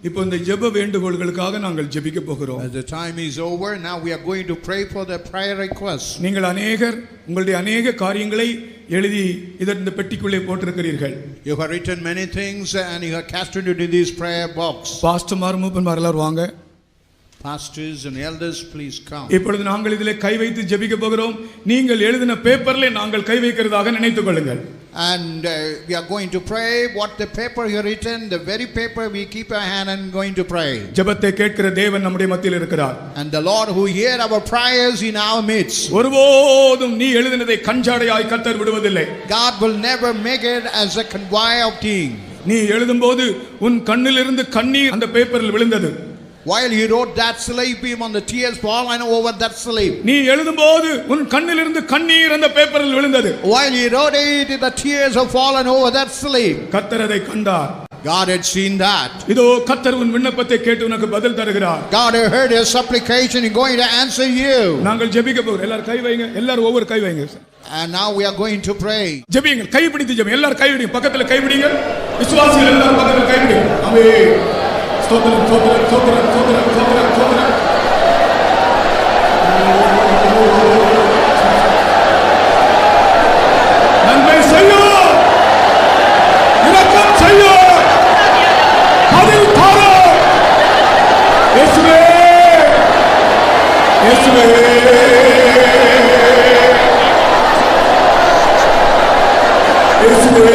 இப்போ இந்த ஜெப வேண்டுகோள்களுக்காக நாங்கள் ஜெபிக்க போகிறோம்.
As the time is over, now we are going to pray for the prayer requests.
நீங்கள் உங்களுடைய अनेक காரியங்களை எழுதி இந்த பெட்டிக்குள்ளே போட்டிருக்கிறீர்கள்.
You have written many things and you have cast it into this prayer box.
பாஸ்டர்மார் மூப்பன்மார் எல்லாரும் வாங்க.
Pastors and elders, please come.
இப்பொழுது நாங்கள் இதிலே கை வைத்து ஜெபிக்க போகிறோம். நீங்கள் எழுதின பேப்பர்ல நாங்கள் கை வைக்கிறதாக நினைத்துக் கொள்ளுங்கள்.
And we are going to pray what the paper you written, the very paper we keep our hand and going to pray.
ஜெபத்தை கேட்கிற தேவன் நம்முடைய மத்தியில் இருக்கிறார்.
And the Lord who hear our prayers in our midst.
ஒருபோதும் நீ எழுதினதை கஞ்சாடையாய் கர்த்தர் விடுவதில்லை.
God will never make it as a convoy of thing.
நீ எழுதும்போது உன் கண்ணிலிருந்து கண்ணீர் அந்த பேப்பரில் விழுந்தது.
While he wrote that slave beam on the tears fallen over that slave.
நீ எழுதும்போது உன் கண்ணிலிருந்து கண்ணீர் அந்த பேப்பரில் விழுந்தது.
While he wrote it, the tears have fallen over that slave.
கர்த்தர் அதை கண்டார்.
God had seen that.
இதோ கர்த்தர் உன் விண்ணப்பத்தை கேட்டு உனக்கு பதில் தருகிறார்.
God had heard your supplication and going to answer you.
நாங்கள் ஜெபிக்க போகிறோம். எல்லாரும் கை வைங்க. எல்லாரும் ஒவ்வொரு கை வைங்க.
And now we are going to pray.
ஜெபிங்க. கை பிடித்து ஜெபிங்க. எல்லாரும் கை பிடிங்க. பக்கத்துல கை பிடிங்க. விசுவாசிகள் எல்லாரும் பக்கத்துல கை பிடிங்க. ஆமென். ஸ்தோத்திரம் ஸ்தோத்திரம் ஸ்தோத்திரம் ஸ்தோத்திரம் ஸ்தோத்திரம் ஸ்தோத்திரம். நன்மை செய்யும், இரக்கம் செய்யும், பதில் தாரும். இயேசுவே இயேசுவே இயேசுவே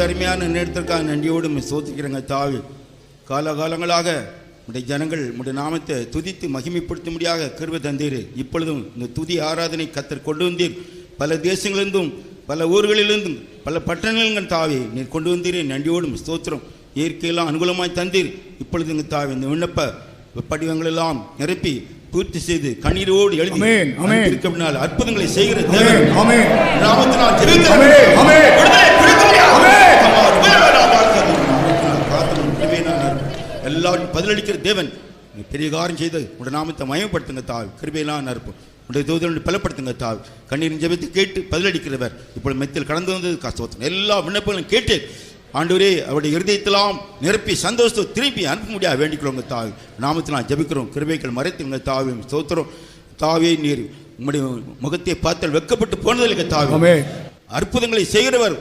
இந்த அருமையான நேரத்திற்காக நன்றியோடு சோதிக்கிறேங்க தாவி. காலகாலங்களாக உடைய ஜனங்கள் உடைய நாமத்தை துதித்து மகிமைப்படுத்தும்படியாக கிருபை தந்தீர். இப்பொழுதும் இந்த துதி ஆராதனை கர்த்தர் கொண்டு வந்தீர். பல தேசங்களிலிருந்தும் பல ஊர்களிலிருந்தும் பல பட்டணங்கள் தாவி நீர் கொண்டு வந்தீரே, நன்றியோடும் ஸ்தோத்திரம். இயற்கையெல்லாம் அனுகூலமாய் தந்தீர். இப்பொழுது இந்த தாவி இந்த விண்ணப்ப படிவங்கள் எல்லாம் நிரப்பி பூர்த்தி செய்து கண்ணீரோடு எழுதி அற்புதங்களை செய்கிற எல்லாரும் பதிலளிக்கிற தேவன் பெரிய காரியம் செய்து உடைய நாமத்தை மயப்படுத்துங்க தாவி. கிருபையெல்லாம் இருப்போம். உடைய தூதர்களுடைய பலப்படுத்துங்க தாவி. கண்ணீரின் ஜெபத்தை கேட்டு பதிலளிக்கிறவர் இப்பொழுது மெத்தில் கடந்து வந்தது கஷ்டம். எல்லா விண்ணப்பங்களும் கேட்டு ஆண்டவரே அவருடைய இருதயத்தெல்லாம் நிரப்பி சந்தோஷத்தை திருப்பி அனுப்ப முடியாது வேண்டிக்கிறோங்க தாவி. நாமத்தில் ஜெபிக்கிறோம். கிருபைகள் மறைத்துங்க தாவி. ஸ்தோத்திரம் தாவே. நீர் உங்களுடைய முகத்தை பார்த்தால் வெட்கப்பட்டு போனதில்லை தாவி. அற்புதங்களை செய்கிறவர்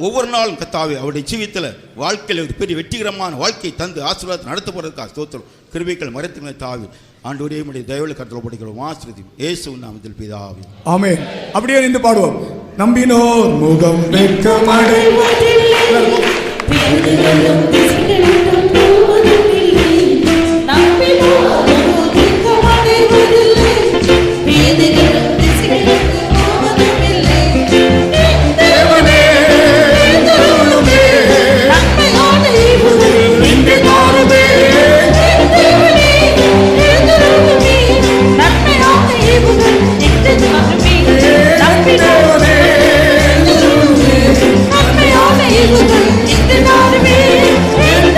ஒவ்வொரு நாளும் கத்தாவே அவருடைய ஜீவியத்தில் வாழ்க்கையில் ஒரு பெரிய வெற்றிகரமான வாழ்க்கையை தந்து ஆசீர்வாதத்தை நடத்த போறதுக்காக ஸ்தோத்திரம். கிருபைகள் மறைத்துங்க தாவி. ஆண்டவரே உம்முடைய தயவுல கர்த்தரை படிக்கிறோம். ஆசீர்வதியும் இயேசுவின் நாமத்தில் பிதாவே.
ஆமென். அப்படியே நின்று பாடுவோம். நம்பினோர் முகம் வெட்கமடைவதில்லை, பேதைகளும் திசைகளும் போவதில்லை. நம்பினோர் முகம் வெட்கமடைவதில்லை, பேதைகளும் திசைகளும் போவதில்லை. தேவனே தேவனே நன்மையான ஈவுகள் இங்கே தாருமே. தேவனே தேவனே நன்மையான ஈவுகள் இங்கே தாருமே. நம்பினோரே நன்மையான ஈவுகள் இங்கே தாருமே.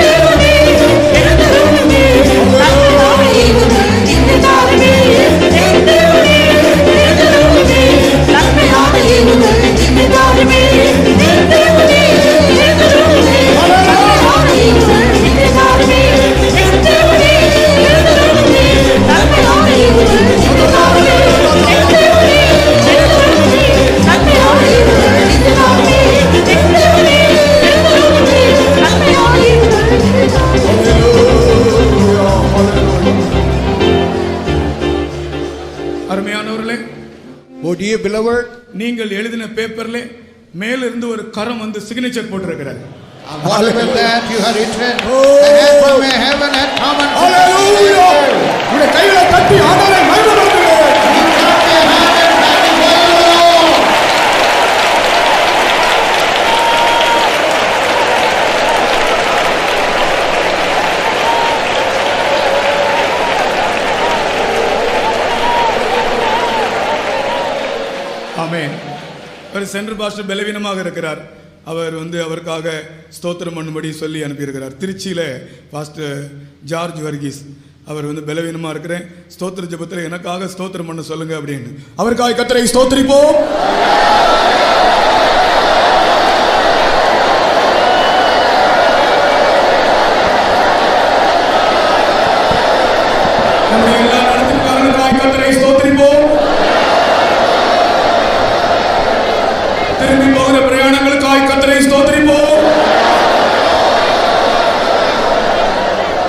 தேவனே தேவனே நன்மையான ஈவுகள் இங்கே தாருமே. தேவனே தேவனே நன்மையான ஈவுகள் இங்கே தாருமே. தேவனே தேவனே நன்மையான ஈவுகள் இங்கே தாருமே. தேவனே தேவனே நன்மையான ஈவுகள் இங்கே தாருமே. தேவனே தேவனே நன்மையான ஈவுகள் இங்கே தாருமே. தேவனே தேவனே நன்மையான ஈவுகள் இங்கே தாருமே. அருமையானவர்களே,
Oh dear beloved,
நீங்கள் எழுதின பேப்பர்ல மேல இருந்து ஒரு கரம் வந்து சிக்னேச்சர் போட்டிருக்கிறார்.
whatever that you have written, the hand from heaven had come and
ஹalleluya. உங்க கைகளை தட்டி ஆண்டவரை மகிமைப்படுத்துங்க. ஆமென். ஒரு சென்ட்ரல் பாஸ்டர் பலவீனமாக இருக்கிறார். அவர் அவருக்காக ஸ்தோத்திரம் பண்ணும்படி சொல்லி அனுப்பியிருக்கிறார். திருச்சியில் பாஸ்டர் ஜார்ஜ் வர்கீஸ் அவர் பலவீனமாக இருக்கிறேன், ஸ்தோத்திர ஜெபத்தில் எனக்காக ஸ்தோத்திரம் பண்ண சொல்லுங்க அப்படின்னு அவருக்காக கர்த்தரை ஸ்தோத்திரிப்போம். நம்முடைய எல்லா நடத்திற்காக கர்த்தரை ஸ்தோத்திரிப்போம். திரும்பி போகிற பிரயாணங்களுக்காய் கர்த்தரை ஸ்தோத்திரிப்போம்.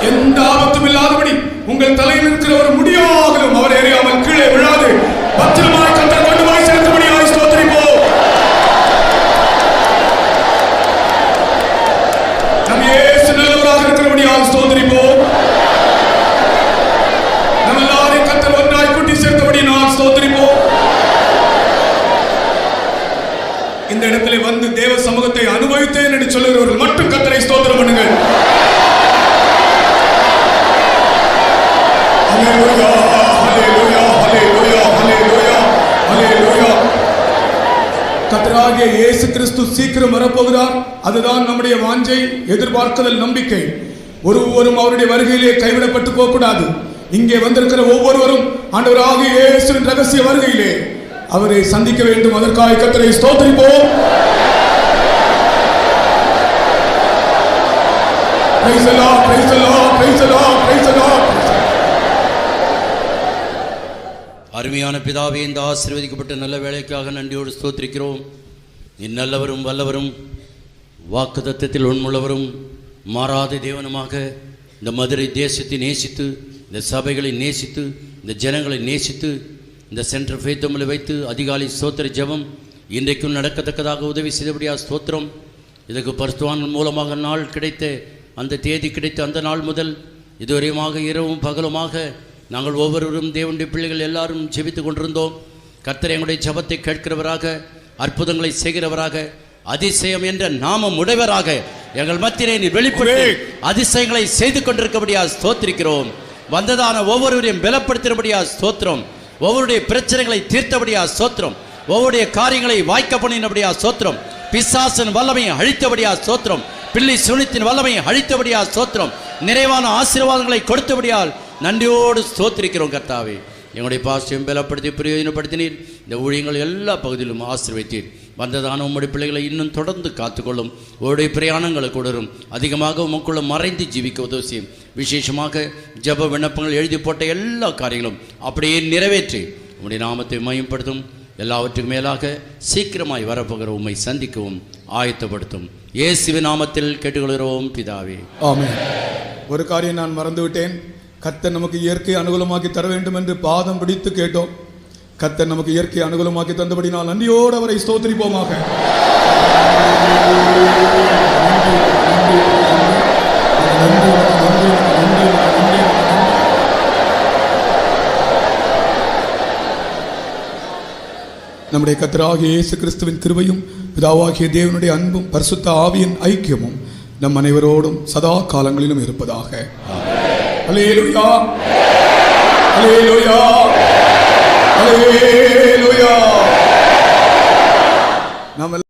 எந்த ஆபத்தும் இல்லாதபடி உங்கள் தலையில் இருக்கிற ஒரு முடியாகலும் அவர் எறியாமல் கீழே விழாது பத்திரமாய் கர்த்தர் கொண்டு போய் சேர்த்தபடியாய் ஸ்தோத்திரிப்போம். நம் இயேசு நல்லவராக இருக்கிறபடியால் ஸ்தோத்திரிப்போம். நம்ம எல்லாரையும் கர்த்தர் ஒன்றாய் கூட்டி சேர்த்தபடி நான் ஸ்தோத்திரிப்போம். இந்த இடத்துல வந்து தேவ சமூகத்தை அனுபவித்தேன் என்று சொல்லுகிறவர்கள் மட்டும் கர்த்தரை ஸ்தோத்திரம் பண்ணுங்கள். ஹalleluya ஹalleluya ஹalleluya ஹalleluya ஹalleluya. கர்த்தராகிய இயேசு கிறிஸ்து சீக்கிரம் வரப்போகிறார். அதுதான் நம்முடைய வாஞ்சை, எதிர்பார்க்குதல், நம்பிக்கை. ஒருவரும் அவருடைய வருகையிலே கைவிடப்பட்டு போக கூடாது. இங்கே வந்திருக்கிற ஒவ்வொருவரும் ஆண்டவராகிய இயேசுவின் ரகசிய வருகையிலே அவரை சந்திக்க வேண்டும். அதற்காக கர்த்தரை ஸ்தோத்திரிப்போம். Praise the Lord, praise the Lord, praise the Lord, praise the Lord.
அருமையான பிதாவே, இந்த ஆசீர்வதிக்கப்பட்ட நல்ல வேலைக்காக நன்றியோடு ஸ்தோத்திரிக்கிறோம். நல்லவரும் வல்லவரும் வாக்குத்தத்தத்தில் உண்மையுள்ளவரும் மாறாத தேவனுமாக இந்த மதுரை தேசத்தை நேசித்து, இந்த சபைகளை நேசித்து, இந்த ஜனங்களை நேசித்து, இந்த சென்டர் ஃபேத்தமில் வைத்து அதிகாலை ஸ்தோத்திர ஜெபம் இன்றைக்கும் நடக்கத்தக்கதாக உதவி செய்தபடியா ஸ்தோத்திரம். இதுக்கு பரிசுத்தவான்கள் மூலமாக நாள் கிடைத்த அந்த தேதி கிடைத்த அந்த நாள் முதல் இதுவரையுமாக இரவும் பகலுமாக நாங்கள் ஒவ்வொருவரும் தேவனுடைய பிள்ளைகள் எல்லாரும் ஜெபித்து கொண்டிருந்தோம். கர்த்தர் எங்களுடைய ஜெபத்தை கேட்கிறவராக, அற்புதங்களை செய்கிறவராக, அதிசயம் என்ற நாமம் உடையவராக எங்கள் மத்தியிலே நீர் வெளிப்பட்டு அதிசயங்களை செய்து கொண்டிருக்கபடியா ஸ்தோத்திரிக்கிறோம். வந்ததான ஒவ்வொருவரையும் பலப்படுத்தினபடியா ஸ்தோத்திரம். ஒவ்வொருடைய பிரச்சனைகளை தீர்த்தபடியா ஸ்தோத்திரம். ஒவ்வொருடைய காரியங்களை வாய்க்க பண்ணினபடியா ஸ்தோத்திரம். பிசாசின் வல்லமையை அழித்தபடியா ஸ்தோத்திரம். பிள்ளை சுனித்தின் வல்லமையை அழித்தபடியா ஸ்தோத்திரம். நிறைவான ஆசீர்வாதங்களை கொடுத்தபடியால் நன்றியோடு ஸ்தோத்திரிக்கிறோம். கர்த்தாவே, எங்களுடைய பாஸ்டையும் பலப்படுத்தி பிரயோஜனப்படுத்தினீர். இந்த ஊழியங்கள் எல்லா பகுதியிலும் ஆசீர்வதித்தீர். வந்ததான உம்முடைய பிள்ளைகளை இன்னும் தொடர்ந்து காத்துக்கொள்ளும். உங்களுடைய பிரயாணங்களை கொடுரும். அதிகமாக உமக்குள்ள மறைந்து ஜீவிக்க உதவி செய்யும். விசேஷமாக ஜெப விண்ணப்பங்கள் எழுதி போட்ட எல்லா காரியங்களும் அப்படியே நிறைவேற்றி உம்முடைய நாமத்தை மயப்படுத்தும். எல்லாவற்றுக்கும் மேலாக சீக்கிரமாய் வரப்போகிற உம்மை சந்திக்கவும் ஆயத்தப்படுத்தும். இயேசுவின் நாமத்தில் கேட்டுக்கொள்கிறோம் பிதாவே,
ஆமென். ஒரு காரியம் நான் மறந்துவிட்டேன். கர்த்தர் நமக்கு இயற்கை அனுகூலமாக்கி தர வேண்டும் என்று பாதம் பிடித்து கேட்டோம். கர்த்தர் நமக்கு இயற்கை அனுகூலமாக்கி தந்தபடி நான் நன்றியோடு அவரை ஸ்தோத்திரிப்போமாக. நம்முடைய கர்த்தராகிய இயேசு கிறிஸ்துவின் கிருபையும் பிதாவாகிய தேவனுடைய அன்பும் பரிசுத்த ஆவியின் ஐக்கியமும் நம் அனைவரோடும் சதா காலங்களிலும் இருப்பதாக. அல்லேலூயா, அல்லேலூயா, அல்லேலூயா. நாம்